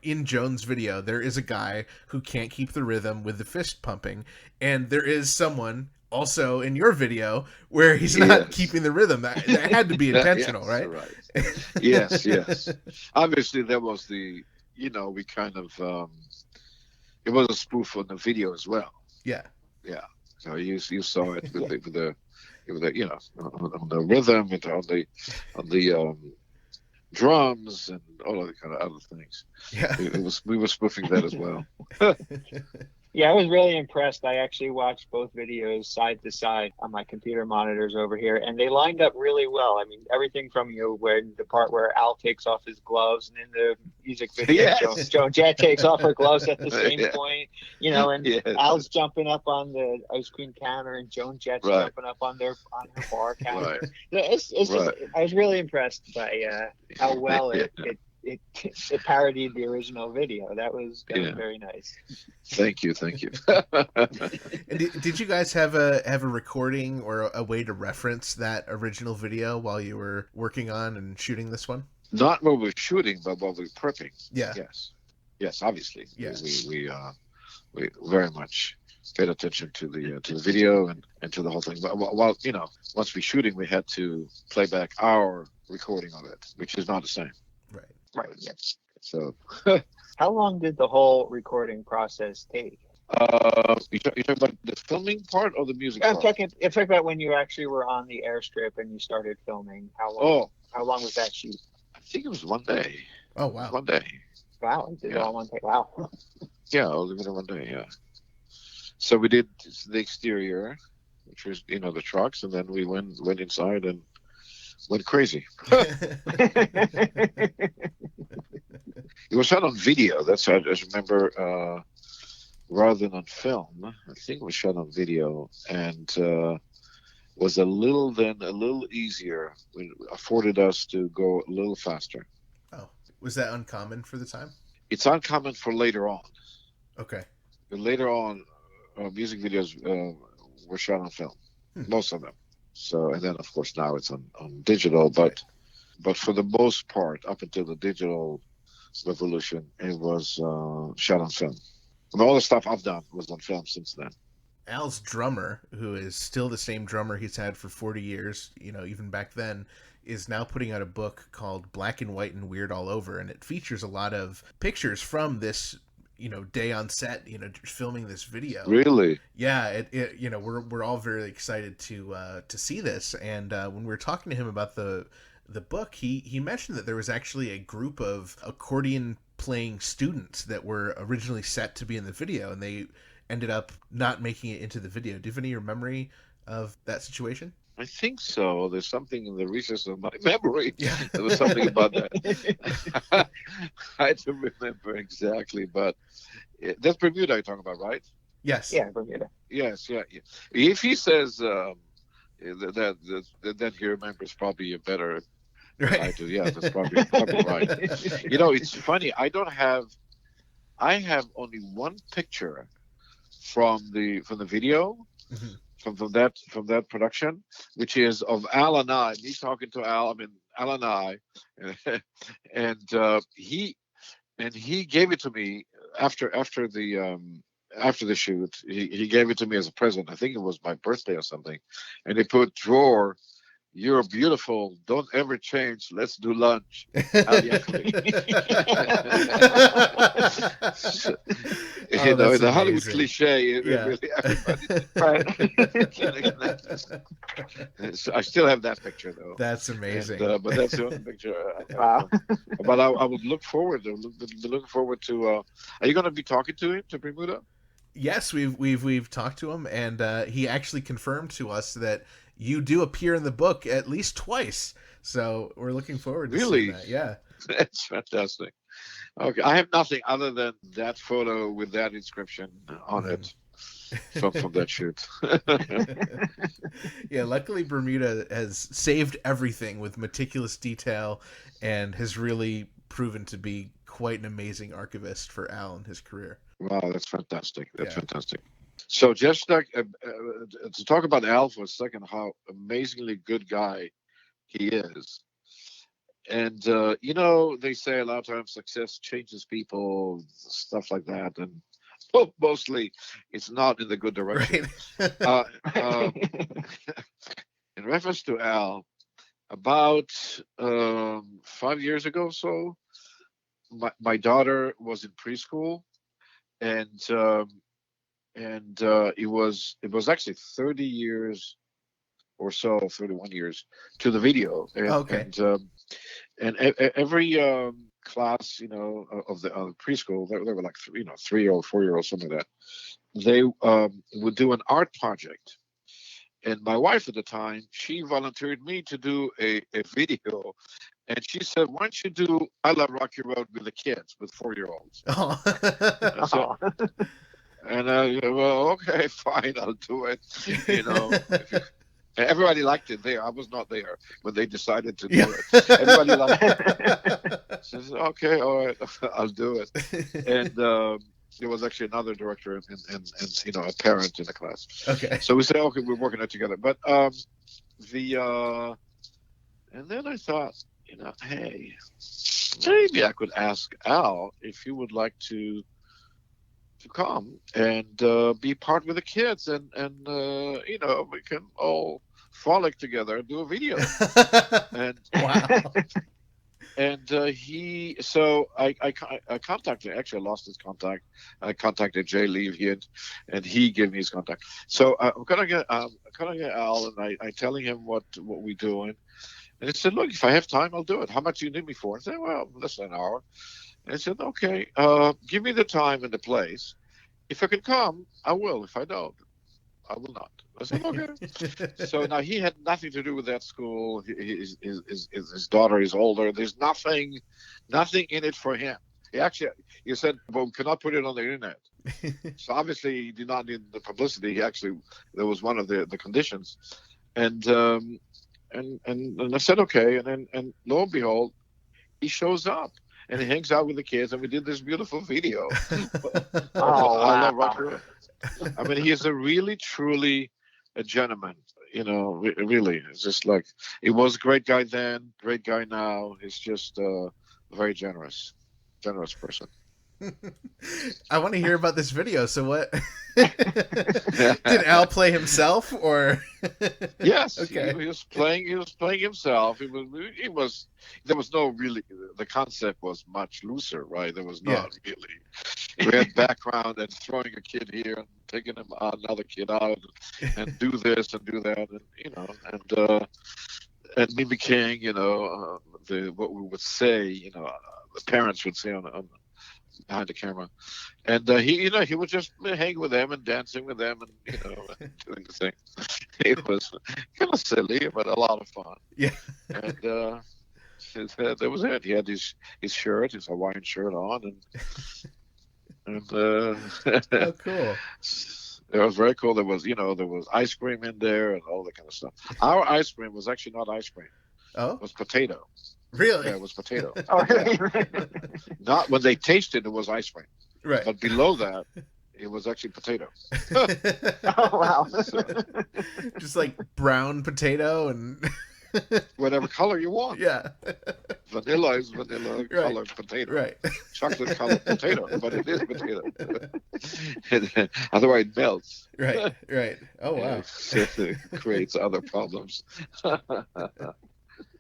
in Joan's video, there is a guy who can't keep the rhythm with the fist pumping. And there is someone also in your video where he's not keeping the rhythm. That had to be intentional, Yes, right? Yes. Obviously, there was we kind of, it was a spoof on the video as well. Yeah. Yeah. So you saw it with the on the rhythm and on the drums and all of the kind of other things. Yeah. We were spoofing that as well. Yeah, I was really impressed. I actually watched both videos side to side on my computer monitors over here, and they lined up really well. I mean, everything from when the part where Al takes off his gloves, and in the music video, Yes. Joan Jett takes off her gloves at the same point. And Yes. Al's jumping up on the ice cream counter, and Joan Jett's Right. jumping up on her bar counter. Right. It's just, Right. I was really impressed by how well it parodied the original video. That was very nice. Thank you. And did you guys have a recording or a way to reference that original video while you were working on and shooting this one? Not while we're shooting, but while we're prepping. Yeah. Yes. Obviously. Yes. We very much paid attention to the video and to the whole thing. But while once we're shooting, we had to play back our recording of it, which is not the same. Right. Yes. So, How long did the whole recording process take? you talking about the filming part or the music I'm part? talking about when you actually were on the airstrip and you started filming. How long was that shoot? I think it was one day. Oh, wow. One day. Wow, you did it all one day. Wow. Yeah, only in one day. Yeah. So we did the exterior, which was the trucks, and then we went inside and went crazy. It was shot on video. That's I just remember, rather than on film. I think it was shot on video, and was a little easier. It afforded us to go a little faster. Oh, was that uncommon for the time? It's uncommon for later on. Okay. Later on, music videos were shot on film, most of them. So, and then of course now it's on digital, but for the most part, up until the digital revolution, it was shot on film. And all the stuff I've done was on film since then. Al's drummer, who is still the same drummer he's had for 40 years, even back then, is now putting out a book called Black and White and Weird All Over, and it features a lot of pictures from this day on set, filming this video. Really? Yeah, we're all very excited to see this. And when we were talking to him about the book, he mentioned that there was actually a group of accordion playing students that were originally set to be in the video, and they ended up not making it into the video. Do you have any memory of that situation? I think so. There's something in the recess of my memory. Yeah. There was something about that. I don't remember exactly, but that's Bermuda you're talking about, right? Yes. Yeah, Bermuda. Yes, yeah. If he says that he remembers, probably a better than I do. Yeah, that's probably right. It's funny. I have only one picture from the video. Mm-hmm. From that production, which is of Al and I, me talking to Al. I mean, Al and I, and he gave it to me after the shoot. He gave it to me as a present. I think it was my birthday or something, and he put Dror You're beautiful. Don't ever change. Let's do lunch. Al Yankovic. Oh, that's the Hollywood amazing. cliche. Yeah. Really, everybody. Right. So I still have that picture though. That's amazing. And, but that's the only picture. Wow. But I would look forward to. Looking forward to. Are you going to be talking to him, to Bermuda? Yes, we've talked to him, and he actually confirmed to us that you do appear in the book at least twice. So we're looking forward to seeing that. Yeah. That's fantastic. Okay, I have nothing other than that photo with that inscription on it from that shoot. Yeah, luckily Bermuda has saved everything with meticulous detail and has really proven to be quite an amazing archivist for Al in his career. Wow, that's fantastic. That's Yeah. fantastic. So just like to talk about Al for a second, how amazingly good guy he is. And they say a lot of times success changes people, stuff like that, and mostly it's not in the good direction. Right. In reference to Al, about 5 years ago or so, my daughter was in preschool, and it was actually 30 years or so, 31 years to the video. And, Okay. And every class, of the preschool, they were like 3-year-old, 4-year-old, something like that. They would do an art project. And my wife at the time, she volunteered me to do a video. And she said, why don't you do I Love Rocky Road with the kids, with 4-year-olds? Oh. So, and well, okay, fine, I'll do it. Everybody liked it there. I was not there when they decided to do it. Everybody liked it. Says, okay, all right, I'll do it. And there was actually another director and a parent in the class. Okay. So we said, okay, we're working it together. But and then I thought, hey, maybe I could ask Al if he would like to come and be part with the kids, and we can all frolic together and do a video. And Wow. and I contacted. Actually, I lost his contact. I contacted Jay Levy, and he gave me his contact. So I'm gonna get Al, and I telling him what we're doing. And he said, look, if I have time, I'll do it. How much do you need me for? I said, well, less than an hour. And I said, okay, give me the time and the place. If I can come, I will. If I don't, I will not. I said, okay. So now he had nothing to do with that school. His daughter is older. There's nothing in it for him. He said, well, we cannot put it on the internet. So obviously he did not need the publicity. That was one of the conditions. And I said, okay. And lo and behold, he shows up. And he hangs out with the kids, and we did this beautiful video. I love Roger. I mean, he is a really, truly a gentleman. Really. It's just like, he was a great guy then, great guy now. He's just a very generous person. I want to hear about this video. So what? Did Al play himself, or? Yes. Okay. He was playing himself. There was no really, the concept was much looser, right? There was not really. We had background and throwing a kid here and taking another kid out and do this and do that, and mimicking, what we would say, the parents would say on behind the camera, and he would just hang with them and dancing with them and doing the thing. It was kind of silly, but a lot of fun. Yeah. And that was it. He had his shirt, his Hawaiian shirt on, and Oh, cool. it was very cool. There was ice cream in there and all that kind of stuff. Our ice cream was actually not ice cream. Oh, It was potato. really? Yeah, it was potato. Oh, really? Not when they tasted it was ice cream, Right. but below that it was actually potato. Oh, wow. Just like brown potato and Whatever color you want. yeah. Vanilla is vanilla colored potato. Right. Chocolate colored potato, but it is potato. Otherwise, it melts. Right. Oh wow. It creates other problems.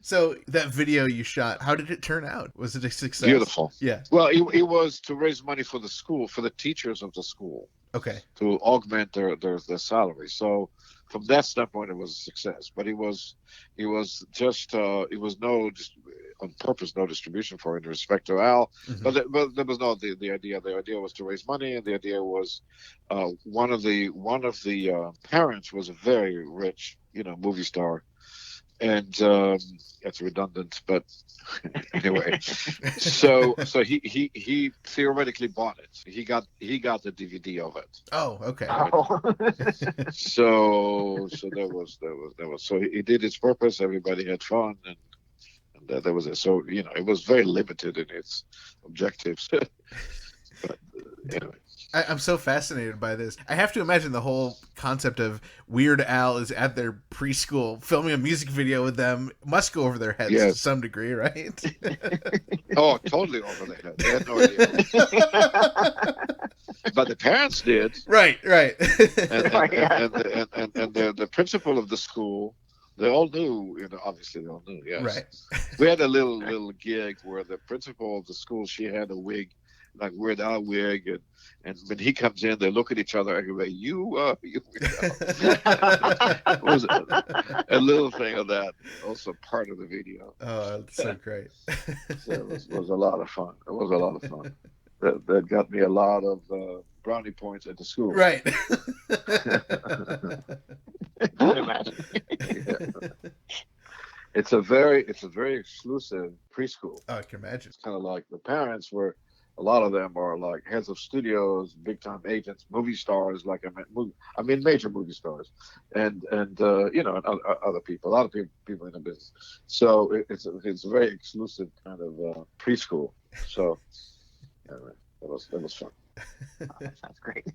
So that video you shot, how did it turn out? Was it a success? Beautiful. Yeah. Well, it was to raise money for the school, for the teachers of the school, Okay. to augment their salary. So from that standpoint, it was a success. But it was just it was on purpose no distribution for it in respect to Al. Mhm. But there was no the idea. The idea was to raise money, and the idea was one of the parents was a very rich movie star. And it's redundant, but anyway. So he theoretically bought it. He got the DVD of it. Oh, okay. So there was. So he did its purpose. Everybody had fun, and that was it. So it was very limited in its objectives. But anyway. I'm so fascinated by this. I have to imagine the whole concept of Weird Al is at their preschool filming a music video with them must go over their heads to some degree, right? Oh, totally over their heads. They had no idea. But the parents did. Right. And the principal of the school, they all knew, obviously they all knew, yes. Right. We had a little gig where the principal of the school, she had a wig, like Weird Al wig, and when he comes in, they look at each other and go, you Weird Al. It was a little thing of that, also part of the video. Oh, that's so great. So it was a lot of fun. It was a lot of fun. That got me a lot of brownie points at the school. Right. I can imagine. It's a very exclusive preschool. Oh, I can imagine. It's kind of like the parents were. A lot of them are like heads of studios, big time agents, movie stars. Like I mean, major movie stars, and other people. A lot of people in the business. So it's a very exclusive kind of preschool. So anyway, that was fun. Oh, that sounds great.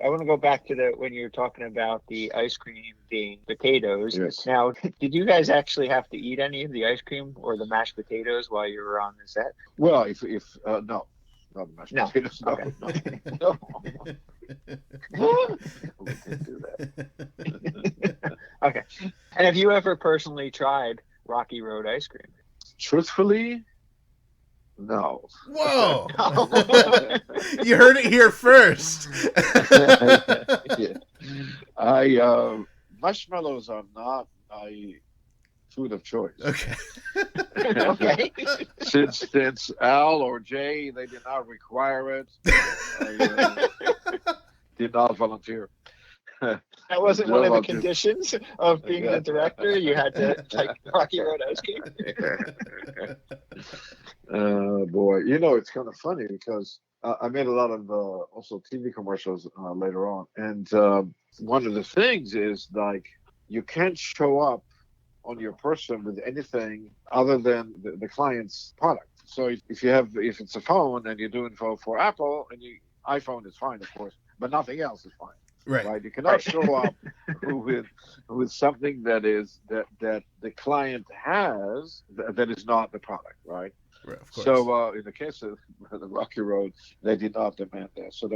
I want to go back to when you were talking about the ice cream being potatoes. Yes. Now, did you guys actually have to eat any of the ice cream or the mashed potatoes while you were on the set? Well, if no, not the mashed potatoes. No, Okay. no. We didn't do that. Okay. And have you ever personally tried Rocky Road ice cream? Truthfully, no. Whoa! You heard it here first. Yeah. Marshmallows are not my food of choice. Okay. Okay. Since Al or Jay, they did not require it. I did not volunteer. That wasn't one of the conditions of being the director. You had to take Rocky Road ice cream. Boy, it's kind of funny because I made a lot of also TV commercials later on, and one of the things is like you can't show up on your person with anything other than the client's product. So if it's a phone and you're doing for Apple and iPhone is fine, of course, but nothing else is fine. Right. You cannot show up with something that the client has that is not the product, right? Right, of course. So in the case of the Rocky Road, they did not demand that. So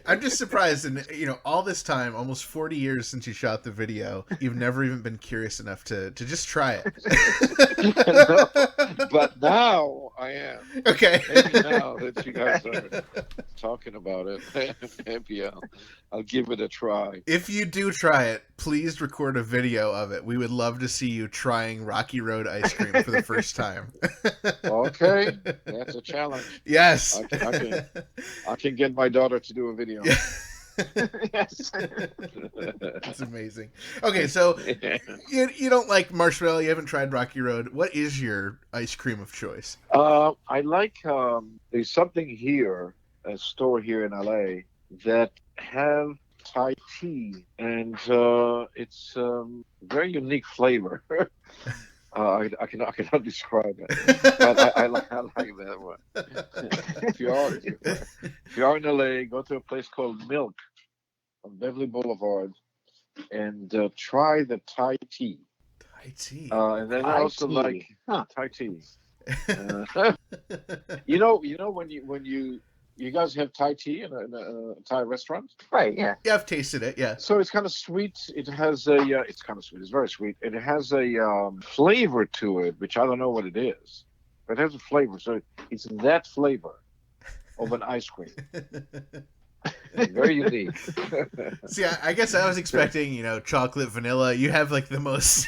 I'm just surprised, and all this time, almost 40 years since you shot the video, you've never even been curious enough to just try it. No, but now I am. Okay. Maybe now that you guys are talking about it, maybe I'll give it a try. If you do try it, please record a video of it. We would love to see you trying Rocky Road ice cream for the first time. Okay, that's a challenge. Yes. I can get my daughter to do a video. Yes. That's amazing. Okay, so you don't like marshmallow. You haven't tried Rocky Road. What is your ice cream of choice? I like there's something here, a store here in LA that have Thai tea, and it's very unique flavor. I cannot describe it, but I like that one. If you are in LA, go to a place called Milk on Beverly Boulevard. and try the Thai tea. Thai tea. And then I also like Thai tea. You guys have Thai tea in a Thai restaurant? Right, yeah. Yeah, I've tasted it. Yeah. So it's kind of sweet. It has a. It's kind of sweet. It's very sweet. It has a flavor to it, which I don't know what it is, but it has a flavor. So it's that flavor of an ice cream. Very unique. See, I guess I was expecting, chocolate, vanilla. You have like the most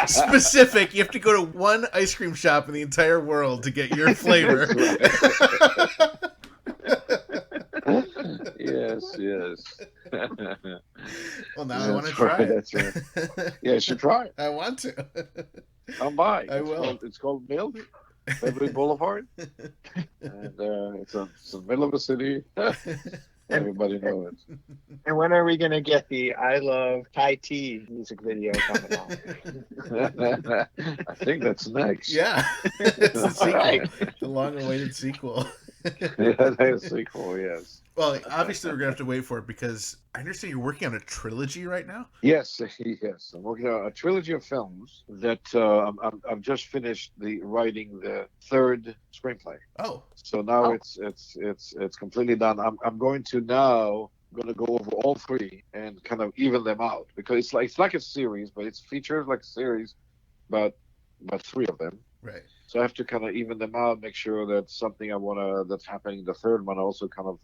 specific. You have to go to one ice cream shop in the entire world to get your flavor. Yes. Well, now I want to try it. That's right. Yeah, you should try it. I want to. Come by. I will. It's called Milk, Beverly Boulevard, and it's in the middle of the city. Everybody knows it. And when are we going to get the I Love Thai Tea music video coming out? I think that's next. Yeah. It's a sequel. The long-awaited sequel. Yeah, that's a sequel, yes. Well, obviously we're going to have to wait for it because I understand you're working on a trilogy right now? Yes. I'm working on a trilogy of films that I've just finished writing the third screenplay. Oh. So now it's completely done. I'm going to go over all three and kind of even them out because it's like a series, but it's features like a series, but three of them. Right. So I have to kind of even them out, make sure that something that's happening in the third one also kind of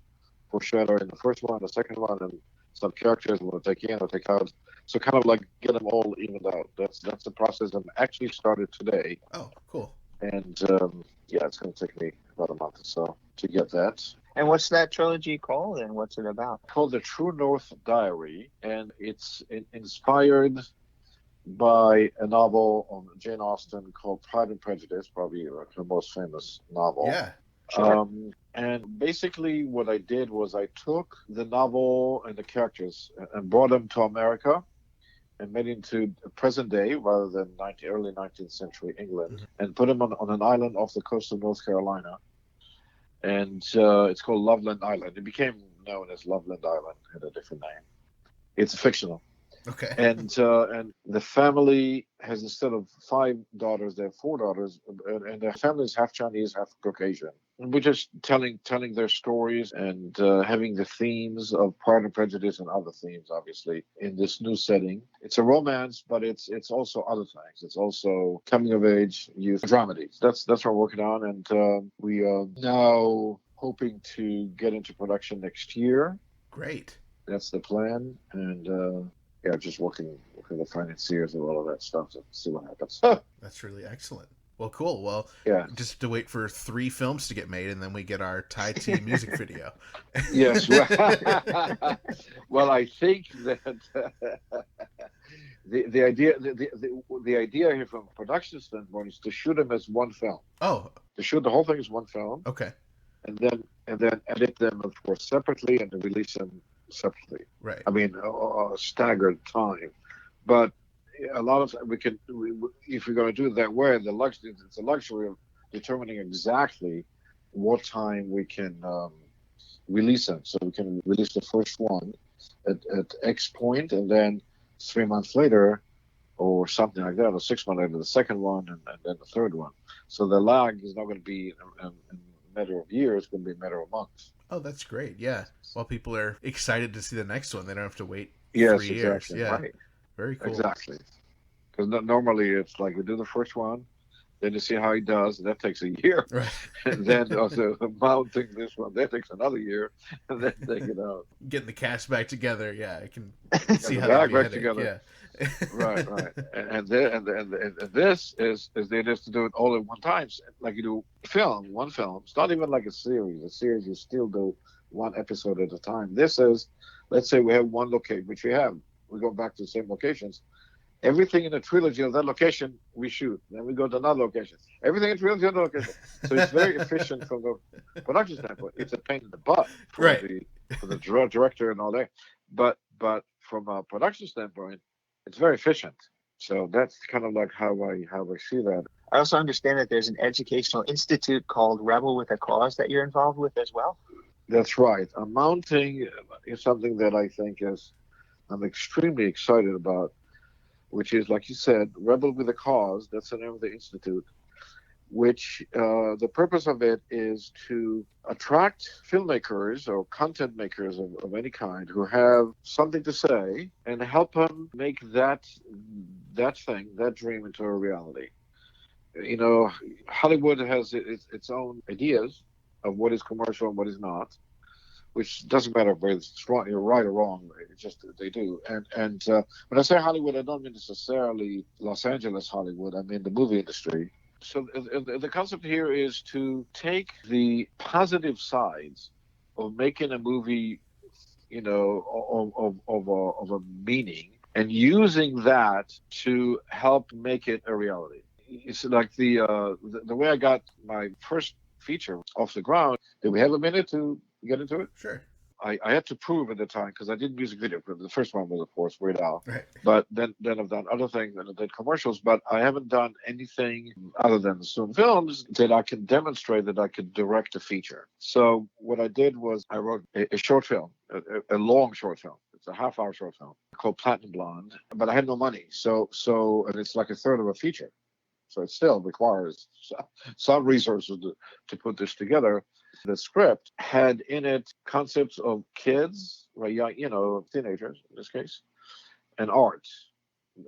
foreshadow in the first one, the second one, and some characters I want to take in or take out. So kind of like get them all evened out. That's the process. I'm actually started today. Oh, cool. And it's going to take me about a month or so to get that. And what's that trilogy called, and what's it about? It's called The True North Diary, and it's inspired by a novel on Jane Austen called Pride and Prejudice, probably her most famous novel. Yeah. Sure. And basically what I did was I took the novel and the characters and brought them to America and made it into present day rather than early 19th century England, and put them on an island off the coast of North Carolina. And it's called Loveland Island. It became known as Loveland Island, had a different name. It's fictional. Okay. And the family has, instead of 5 daughters, they have 4 daughters, and their family is half Chinese, half Caucasian. And we're just telling their stories and having the themes of Pride and Prejudice and other themes, obviously, in this new setting. It's a romance, but it's also other things. It's also coming of age, youth dramedy. That's what we're working on, and we are now hoping to get into production next year. Great. That's the plan, and just working with the financiers and all of that stuff to see what happens. That's really excellent. Well, cool. Well, just to wait for 3 films to get made, and then we get our Thai tea music video. Yes. Well, I think that the idea here from a production standpoint is to shoot them as one film. Oh. To shoot the whole thing as one film. Okay. And then edit them, of course, separately, and to release them separately. Right. I mean, a staggered time, but a lot of if we're going to do it that way, it's a luxury of determining exactly what time we can release them. So we can release the first one at X point, and then 3 months later, or something like that, or 6 months later, the second one, and then the third one. So the lag is not going to be a matter of years; it's going to be a matter of months. Oh, that's great. Yeah. While people are excited to see the next one, they don't have to wait 3 years. Exactly. Yeah. Right. Very cool. Exactly. Because normally it's like we do the first one, then you see how he does, and that takes a year. Right. And then also mounting this one, that takes another year, and then take it out. Getting the cast back together, yeah, I can see how back that'd be together. Yeah. Right. And this is to do it all at one time, like you do one film. It's not even like a series. A series you still do one episode at a time. This is, let's say we have one location, which we have. We go back to the same locations. Everything in the trilogy of that location we shoot. Then we go to another location. Everything in the trilogy of the location. So it's very efficient from the production standpoint. It's a pain in the butt for the director and all that. But from a production standpoint, it's very efficient. So that's kind of like how I see that. I also understand that there's an educational institute called Rebel with a Cause that you're involved with as well. That's right. Mounting is something that I think is I'm extremely excited about, which is, like you said, Rebel with a Cause. That's the name of the institute. Which the purpose of it is to attract filmmakers or content makers of any kind who have something to say and help them make that dream into a reality. You know, Hollywood has its own ideas of what is commercial and what is not, which doesn't matter whether it's wrong, you're right or wrong. It's just they do. And when I say Hollywood, I don't mean necessarily Los Angeles Hollywood. I mean the movie industry. So the concept here is to take the positive sides of making a movie, you know, of a meaning, and using that to help make it a reality. It's like the way I got my first feature off the ground. Did we have a minute to get into it? Sure. I had to prove at the time because I did music video. The first one was, of course, Weird Al. Right. But then I've done other things and I did commercials. But I haven't done anything other than student films that I can demonstrate that I could direct a feature. So what I did was I wrote a short film, a long short film. It's a half-hour short film called Platinum Blonde. But I had no money, so and it's like a third of a feature. So it still requires some resources to put this together. The script had in it concepts of kids, right, young, you know, teenagers in this case, and art.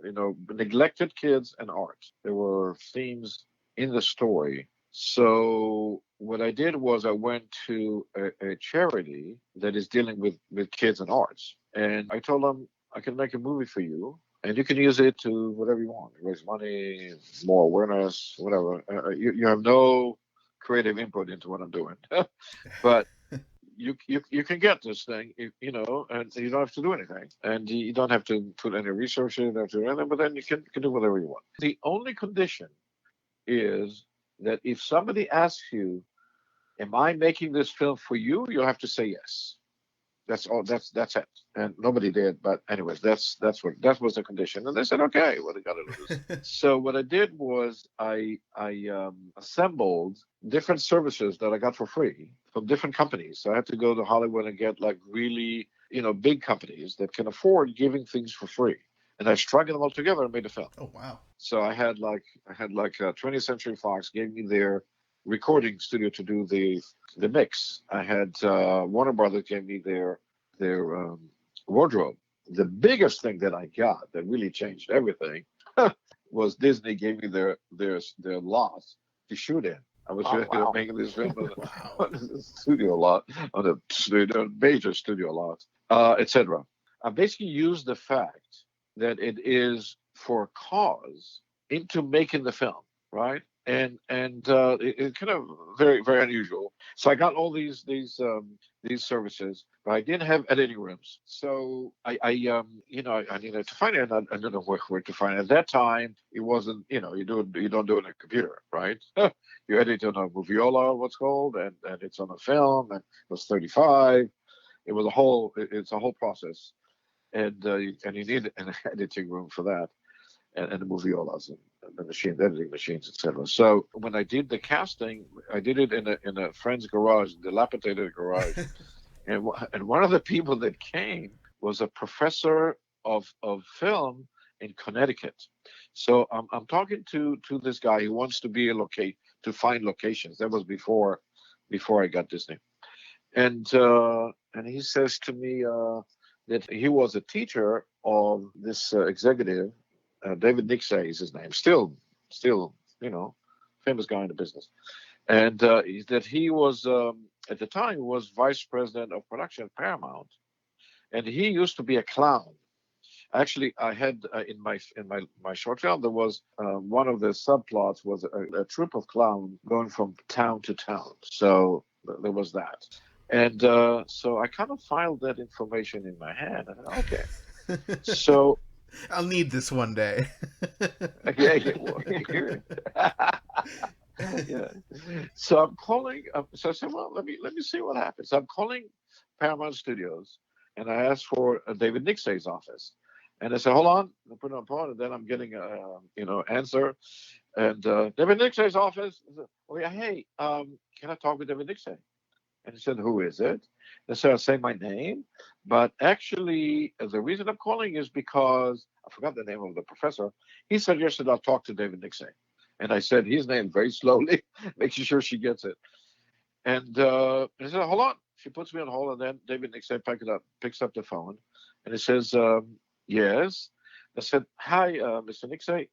You know, neglected kids and art. There were themes in the story. So what I did was I went to a charity that is dealing with kids and arts, and I told them I can make a movie for you. And you can use it to whatever you want, raise money, more awareness, whatever. You have no creative input into what I'm doing, but you can get this thing, you know, and you don't have to do anything, and you don't have to put any research in, you don't have to do anything, but then you can do whatever you want. The only condition is that if somebody asks you, "Am I making this film for you?" You'll have to say yes. That's all. That's it. And nobody did. But anyways, that was the condition. And they said, okay, what they got to lose. So what I did was I assembled different services that I got for free from different companies. So I had to go to Hollywood and get like really, you know, big companies that can afford giving things for free. And I strung them all together and made a film. Oh wow! So I had like 20th Century Fox gave me their recording studio to do the mix. I had Warner Brothers gave me their wardrobe. The biggest thing that I got that really changed everything was Disney gave me their lot to shoot in. I was making this film on a studio lot, on a major studio lot, etc. I basically used the fact that it is for a cause into making the film, right? And it's kind of very, very unusual. So I got all these services, but I didn't have editing rooms. So I you know, I needed to find it. I don't know where to find it. At that time, it wasn't, you know, you don't do it on a computer, right? You edit on a Moviola, what's called, and it's on a film, and it was 35. It was it's a whole process, and you need an editing room for that. And the moviolas and the editing machines, etc. So when I did the casting, I did it in a friend's garage, dilapidated garage, and one of the people that came was a professor of film in Connecticut. So I'm talking to this guy who wants to to find locations. That was before I got Disney, and he says to me that he was a teacher of this executive. David Nixay is his name. Still, you know, famous guy in the business. And that he was at the time was vice president of production at Paramount, and he used to be a clown. Actually, I had in my short film there was one of the subplots was a troupe of clowns going from town to town. So there was that, and so I kind of filed that information in my hand. And okay, so. I'll need this one day. Yeah. So I'm calling. So I said, well, let me see what happens. So I'm calling Paramount Studios, and I asked for David Nixay's office, and I said, hold on, I put it on pause, and then I'm getting a answer, and David Nixay's office. I said, oh yeah, hey, can I talk with David Nixay? And he said, who is it? And so I say my name, But actually, the reason I'm calling is because I forgot the name of the professor. He suggested I'll talk to David Nixon. And I said his name very slowly, making sure she gets it. And I said, hold on. She puts me on hold, and then David Nixon picks up the phone, and he says, yes. I said, hi, Mr. Nixon.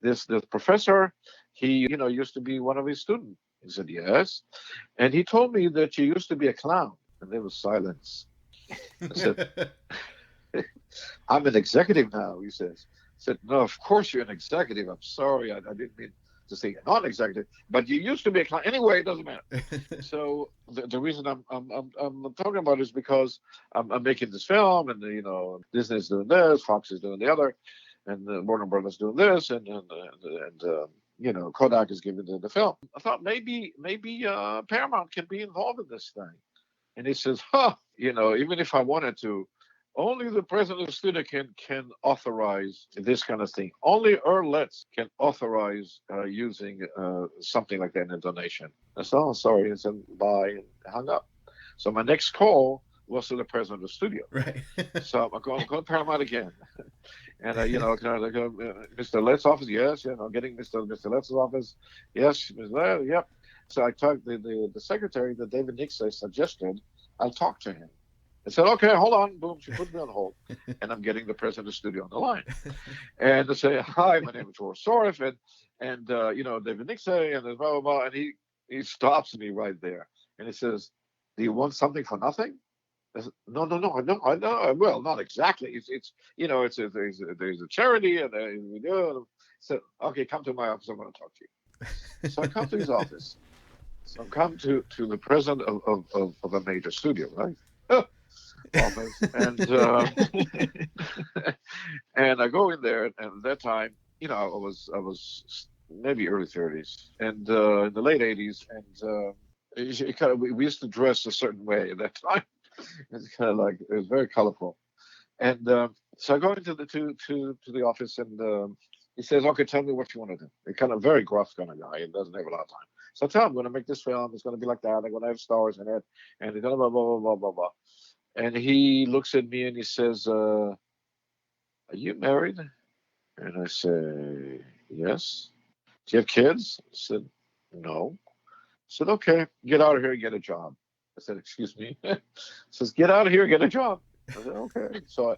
This professor, he used to be one of his students. He said, yes. And he told me that you used to be a clown. And there was silence. I said, I'm an executive now, he says. I said, no, of course you're an executive. I'm sorry, I didn't mean to say non-executive, but you used to be a client. Anyway, it doesn't matter. So the reason I'm talking about it is because I'm making this film, and Disney's doing this, Fox is doing the other, and Warner Brothers doing this, and Kodak is giving the film. I thought maybe Paramount can be involved in this thing. And he says, even if I wanted to, only the president of the studio can authorize this kind of thing. Only Letts can authorize using something like that in a donation. I said, oh, sorry. I said, bye, and hung up. So my next call was to the president of the studio. Right. So I'm going to Paramount again. And, Mr. Lett's office, yes. Getting Mr. Lett's office, yes. Mr. Lett, yep. So I talked the secretary that David Nixon suggested. I'll talk to him. I said, okay, hold on. Boom, she put me on hold. And I'm getting the president of the studio on the line. And I say, hi, my name is Dror Soref, and David Nixon, and blah, blah, blah. And he stops me right there. And he says, do you want something for nothing? I said, no. Well, not exactly. There's a charity, and we do. So, okay, come to my office. I want to talk to you. So I come to his office. So I come to the president of a major studio, right? Office, and I go in there, and at that time, I was maybe early 30s, and in the late 80s, and we used to dress a certain way at that time. It's kind of like it was very colorful, and so I go into the office, and he says, "Okay, tell me what you want to do." He's kind of very gruff kind of guy. He doesn't have a lot of time. So I tell him, "I'm going to make this film. It's going to be like that. I'm going to have stars in it, and it's going to blah blah blah blah blah blah." And he looks at me and he says, "Are you married?" And I say, "Yes." "Do you have kids?" I said, "No." I said, "Okay, get out of here and get a job." I said, "Excuse me." He says, "Get out of here and get a job." I said, "Okay." So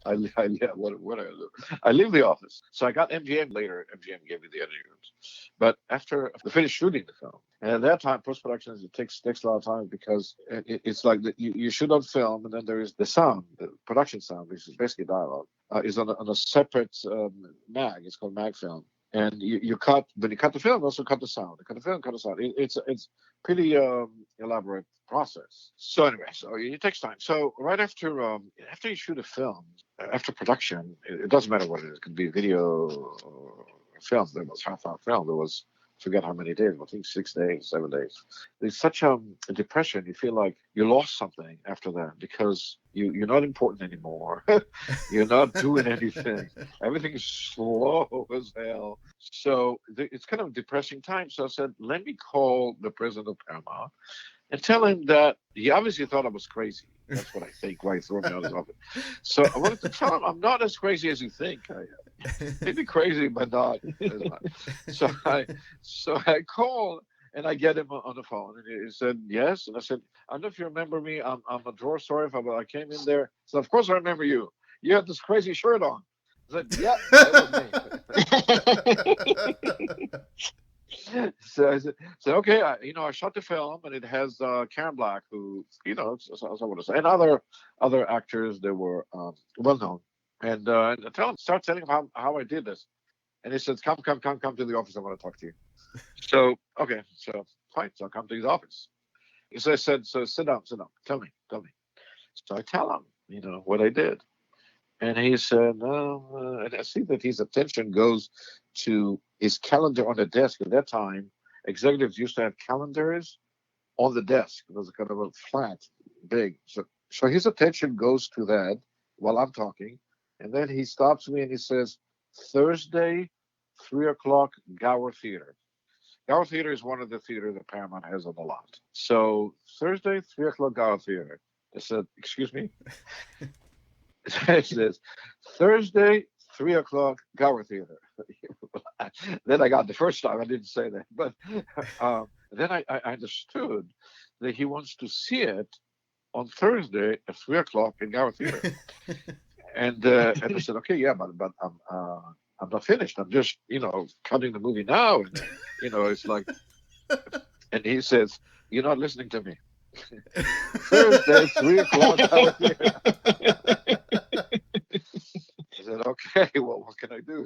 I yeah, what I do? I leave the office. So I got MGM later. MGM gave me the editing rooms. But after I finished shooting the film, and at that time, post production takes a lot of time because it's like you shoot on film, and then there is the sound, the production sound, which is basically dialogue, is on a separate mag. It's called mag film. And you cut, when you cut the film, you also cut the sound. You cut the film, cut the sound. It's pretty elaborate process. So anyway, so it takes time. So right after you shoot a film, after production, it doesn't matter what it is. It could be video or film. There was half-hour film. There was, I forget how many days. I think 6 days, 7 days. There's such a depression. You feel like you lost something after that because you're not important anymore. You're not doing anything. Everything is slow as hell. So it's kind of a depressing time. So I said, let me call the president of Paramount and tell him that he obviously thought I was crazy. That's what I think, why he threw me out of his office. So I wanted to tell him I'm not as crazy as you think I am. Maybe crazy, but not. So I called and I get him on the phone, and he said yes. And I said, I don't know if you remember me. I'm a Dror Soref. I came in there. So of course I remember you. You had this crazy shirt on. I said, yeah, that was me. So I said, okay, I shot the film, and it has Karen Black, who, as I want to say, and other actors that were well known. And start telling him how I did this. And he says, come to the office. I want to talk to you. So, okay, so fine. So I come to his office. So I said, so sit down. Tell me. So I tell him, what I did. And he said, no. And I see that his attention goes to his calendar on the desk. At that time, executives used to have calendars on the desk. It was kind of a flat, big. So his attention goes to that while I'm talking. And then he stops me and he says, Thursday, 3 o'clock, Gower Theater. Gower Theater is one of the theaters that Paramount has on the lot. So Thursday, 3 o'clock, Gower Theater. I said, excuse me? It says, Thursday, 3 o'clock, Gower Theater. Then I got the first time, I didn't say that. But then I understood that he wants to see it on Thursday at 3 o'clock in Gower Theater. And I said, okay, yeah, but I'm not finished. I'm just, cutting the movie now. And, it's like, and he says, you're not listening to me. Thursday, 3 o'clock. I said, okay, well, what can I do?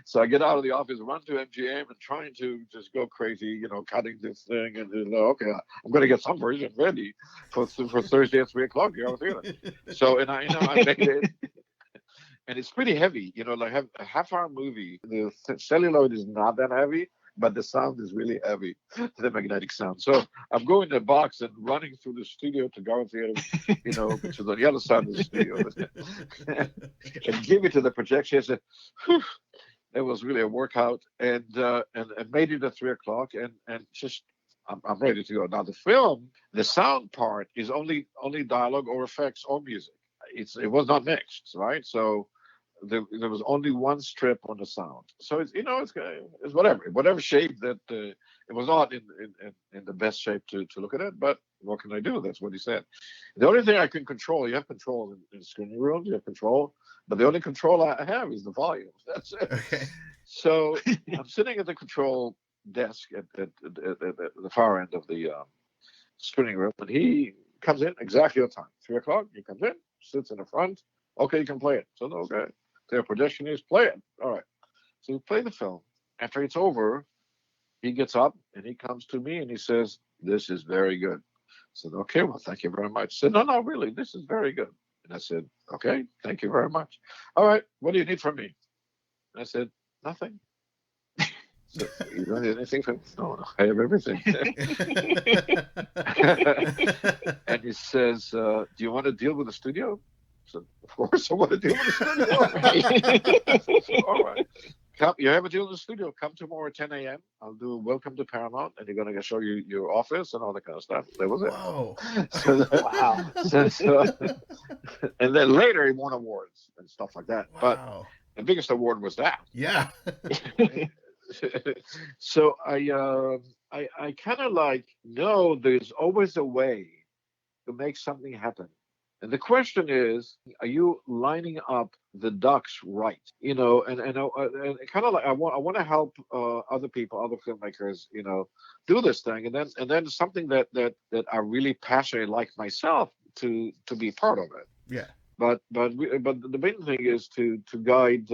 So I get out of the office, run to MGM, and trying to just go crazy, cutting this thing, and okay, I'm going to get some version ready for Thursday at 3 o'clock. So, and I made it. And it's pretty heavy, like a half-hour movie. The celluloid is not that heavy, but the sound is really heavy, the magnetic sound. So I'm going in the box and running through the studio to Gower Theater, which is on the other side of the studio, and give it to the projection. I said, whew, it was really a workout, and made it at 3 o'clock, and just I'm ready to go. Now the film, the sound part is only dialogue or effects or music. It was not mixed, right? So there was only one strip on the sound. So it's whatever shape that it was not in the best shape to look at it. But what can I do? That's what he said. The only thing I can control, you have control in screening rooms, you have control, but the only control I have is the volume. That's it. Okay. So I'm sitting at the control desk at the far end of the screening room, and he comes in exactly on time. 3 o'clock, he comes in, sits in the front. Okay, you can play it. So okay. Their projection is play it. All right. So we play the film. After it's over, he gets up and he comes to me and he says, "This is very good." I said, "Okay, well, thank you very much." He said, "No, really, this is very good." And I said, "Okay, thank you very much. All right, what do you need from me?" And I said, "Nothing." So, "You don't need anything from me?" "No, I have everything." And he says, "Do you want to deal with the studio?" I said, "Of course I want to deal with the studio." "All right. Come, you have a deal in the studio. Come tomorrow at 10 a.m. I'll do Welcome to Paramount, and you're going to show you your office and all that kind of stuff." That was it. Whoa. Wow. And then later he won awards and stuff like that. Wow. But the biggest award was that. Yeah. So I kind of like know there's always a way to make something happen. And the question is, are you lining up the ducks right? And kind of like I want to help other people, other filmmakers, do this thing, and then something that I really passionate like myself to be part of it. Yeah. But the main thing is to guide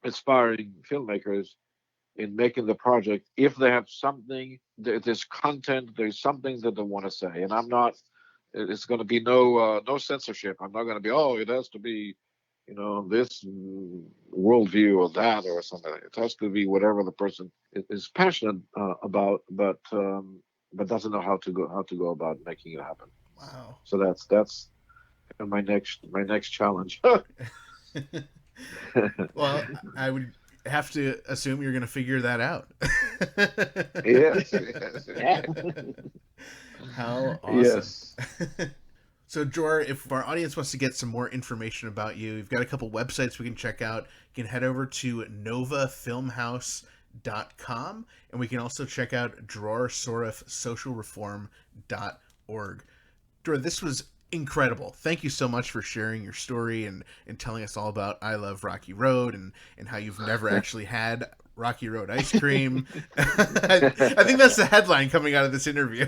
aspiring filmmakers in making the project if they have something, there's content, there's something that they want to say, and I'm not. It's going to be no censorship. I'm not going to be, it has to be, this worldview or that or something. It has to be whatever the person is passionate about, but doesn't know how to go about making it happen. Wow. So that's my next challenge. Well, I would have to assume you're going to figure that out. Yes. Yeah. How awesome. Yes. So, Dror, if our audience wants to get some more information about you, you've got a couple websites we can check out. You can head over to novafilmhouse.com, and we can also check out Dror Soref socialreform.org. Dror, this was incredible. Thank you so much for sharing your story and telling us all about I Love Rocky Road and how you've never actually had Rocky Road ice cream. I think that's the headline coming out of this interview.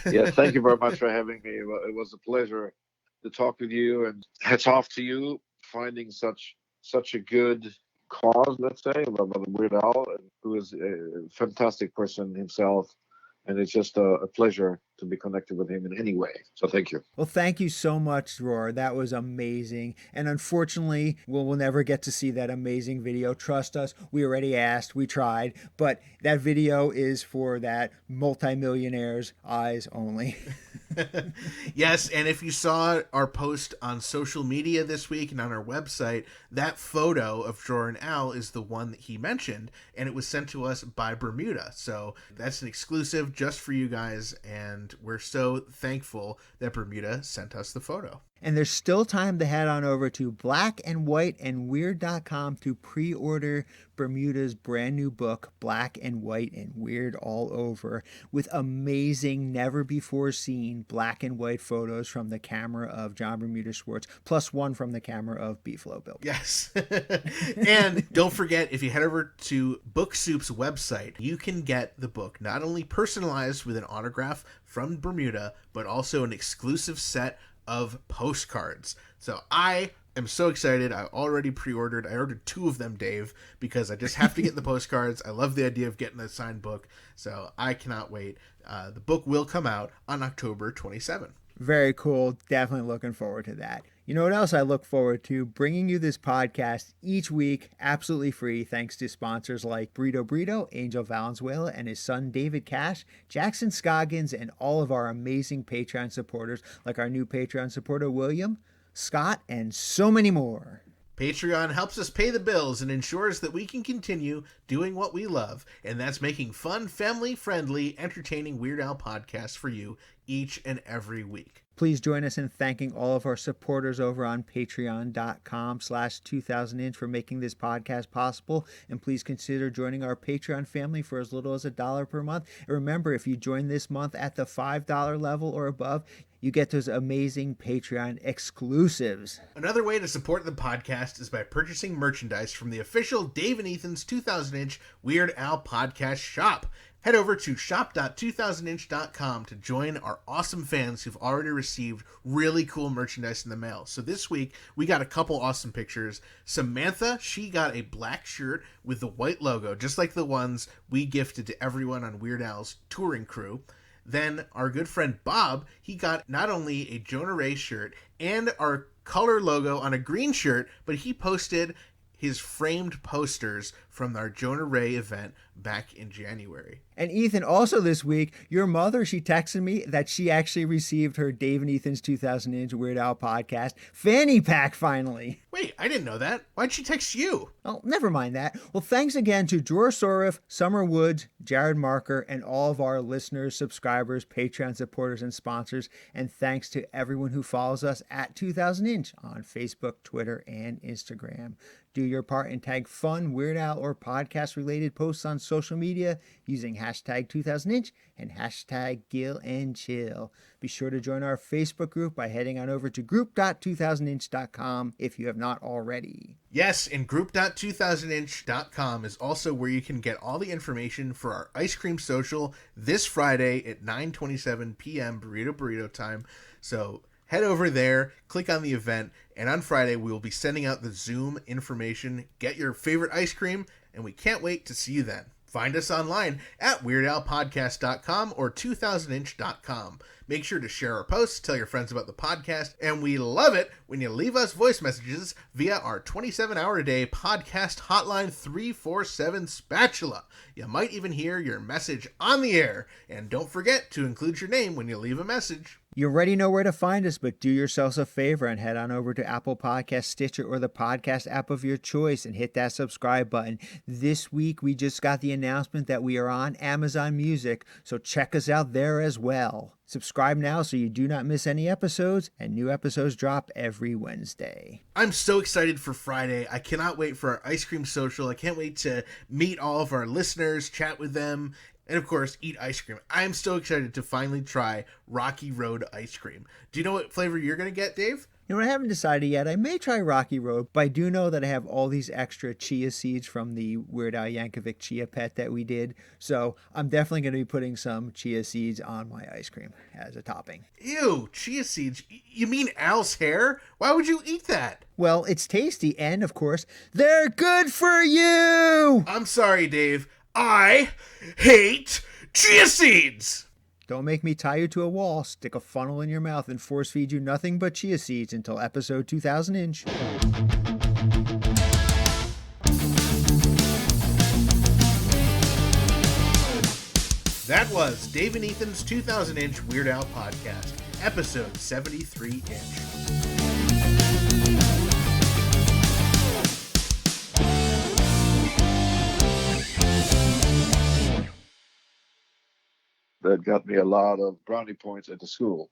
Yeah, thank you very much for having me. It was a pleasure to talk with you, and hats off to you finding such a good cause, let's say, about Weird Al, who is a fantastic person himself. And it's just a pleasure to be connected with him in any way. So thank you. Well, thank you so much, Dror. That was amazing. And unfortunately, we'll never get to see that amazing video. Trust us, we already asked, we tried. But that video is for that multimillionaire's eyes only. Yes, and if you saw our post on social media this week and on our website, that photo of Dror and Al is the one that he mentioned, and it was sent to us by Bermuda. So that's an exclusive just for you guys, and we're so thankful that Bermuda sent us the photo. And there's still time to head on over to blackandwhiteandweird.com to pre-order Bermuda's brand new book, Black and White and Weird All Over, with amazing, never-before-seen black and white photos from the camera of John Bermuda Schwartz, plus one from the camera of Beefalo Bill. Yes. And don't forget, if you head over to Book Soup's website, you can get the book not only personalized with an autograph from Bermuda, but also an exclusive set of postcards. So I am so excited. I already pre-ordered. I ordered 2 of them, Dave, because I just have to get the postcards. I love the idea of getting the signed book, so I cannot wait. The book will come out on October 27th. Very cool. Definitely looking forward to that. You know what else I look forward to? Bringing you this podcast each week, absolutely free, thanks to sponsors like Burrito, Angel Valenzuela and his son David Cash, Jackson Scoggins, and all of our amazing Patreon supporters, like our new Patreon supporter William, Scott, and so many more. Patreon helps us pay the bills and ensures that we can continue doing what we love, and that's making fun, family-friendly, entertaining Weird Al podcasts for you each and every week. Please join us in thanking all of our supporters over on patreon.com/2000inch for making this podcast possible. And please consider joining our Patreon family for as little as $1 per month. And remember, if you join this month at the $5 level or above, you get those amazing Patreon exclusives. Another way to support the podcast is by purchasing merchandise from the official Dave and Ethan's 2000-inch Weird Al podcast shop. Head over to shop.2000inch.com to join our awesome fans who've already received really cool merchandise in the mail. So this week, we got a couple awesome pictures. Samantha, she got a black shirt with the white logo, just like the ones we gifted to everyone on Weird Al's touring crew. Then our good friend Bob, he got not only a Jonah Ray shirt and our color logo on a green shirt, but he posted his framed posters from our Jonah Ray event back in January. And Ethan, also this week, your mother, she texted me that she actually received her Dave and Ethan's 2000-inch Weird Al podcast fanny pack finally. Wait, I didn't know that. Why'd she text you? Oh, never mind that. Well, thanks again to Dror Soref, Summer Woods, Jared Marker, and all of our listeners, subscribers, Patreon supporters, and sponsors. And thanks to everyone who follows us at 2000inch on Facebook, Twitter, and Instagram. Do your part and tag fun, Weird Al, or podcast-related posts on social media using hashtag 2000inch and hashtag Gill and Chill. Be sure to join our Facebook group by heading on over to group.2000inch.com if you have not already. Yes, and group.2000inch.com is also where you can get all the information for our ice cream social this Friday at 9:27 p.m. burrito time. So head over there, click on the event, and on Friday we will be sending out the Zoom information. Get your favorite ice cream, and we can't wait to see you then. Find us online at WeirdAlPodcast.com or 2000inch.com. Make sure to share our posts, tell your friends about the podcast, and we love it when you leave us voice messages via our 27-hour-a-day podcast hotline 347 Spatula. You might even hear your message on the air. And don't forget to include your name when you leave a message. You already know where to find us, but do yourselves a favor and head on over to Apple Podcast, Stitcher, or the podcast app of your choice and hit that subscribe button. This week, we just got the announcement that we are on Amazon Music, so check us out there as well. Subscribe now so you do not miss any episodes, and new episodes drop every Wednesday. I'm so excited for Friday. I cannot wait for our ice cream social. I can't wait to meet all of our listeners, chat with them, and of course, eat ice cream. I'm so excited to finally try Rocky Road ice cream. Do you know what flavor you're going to get, Dave? You know, I haven't decided yet. I may try Rocky Road, but I do know that I have all these extra chia seeds from the Weird Al Yankovic Chia Pet that we did. So I'm definitely going to be putting some chia seeds on my ice cream as a topping. Ew, chia seeds? You mean Al's hair? Why would you eat that? Well, it's tasty, and of course, they're good for you! I'm sorry, Dave. I hate chia seeds! Don't make me tie you to a wall, stick a funnel in your mouth, and force feed you nothing but chia seeds until episode 2000inch. That was Dave and Ethan's 2000-inch Weird Al podcast, episode 73-inch. That got me a lot of brownie points at the school.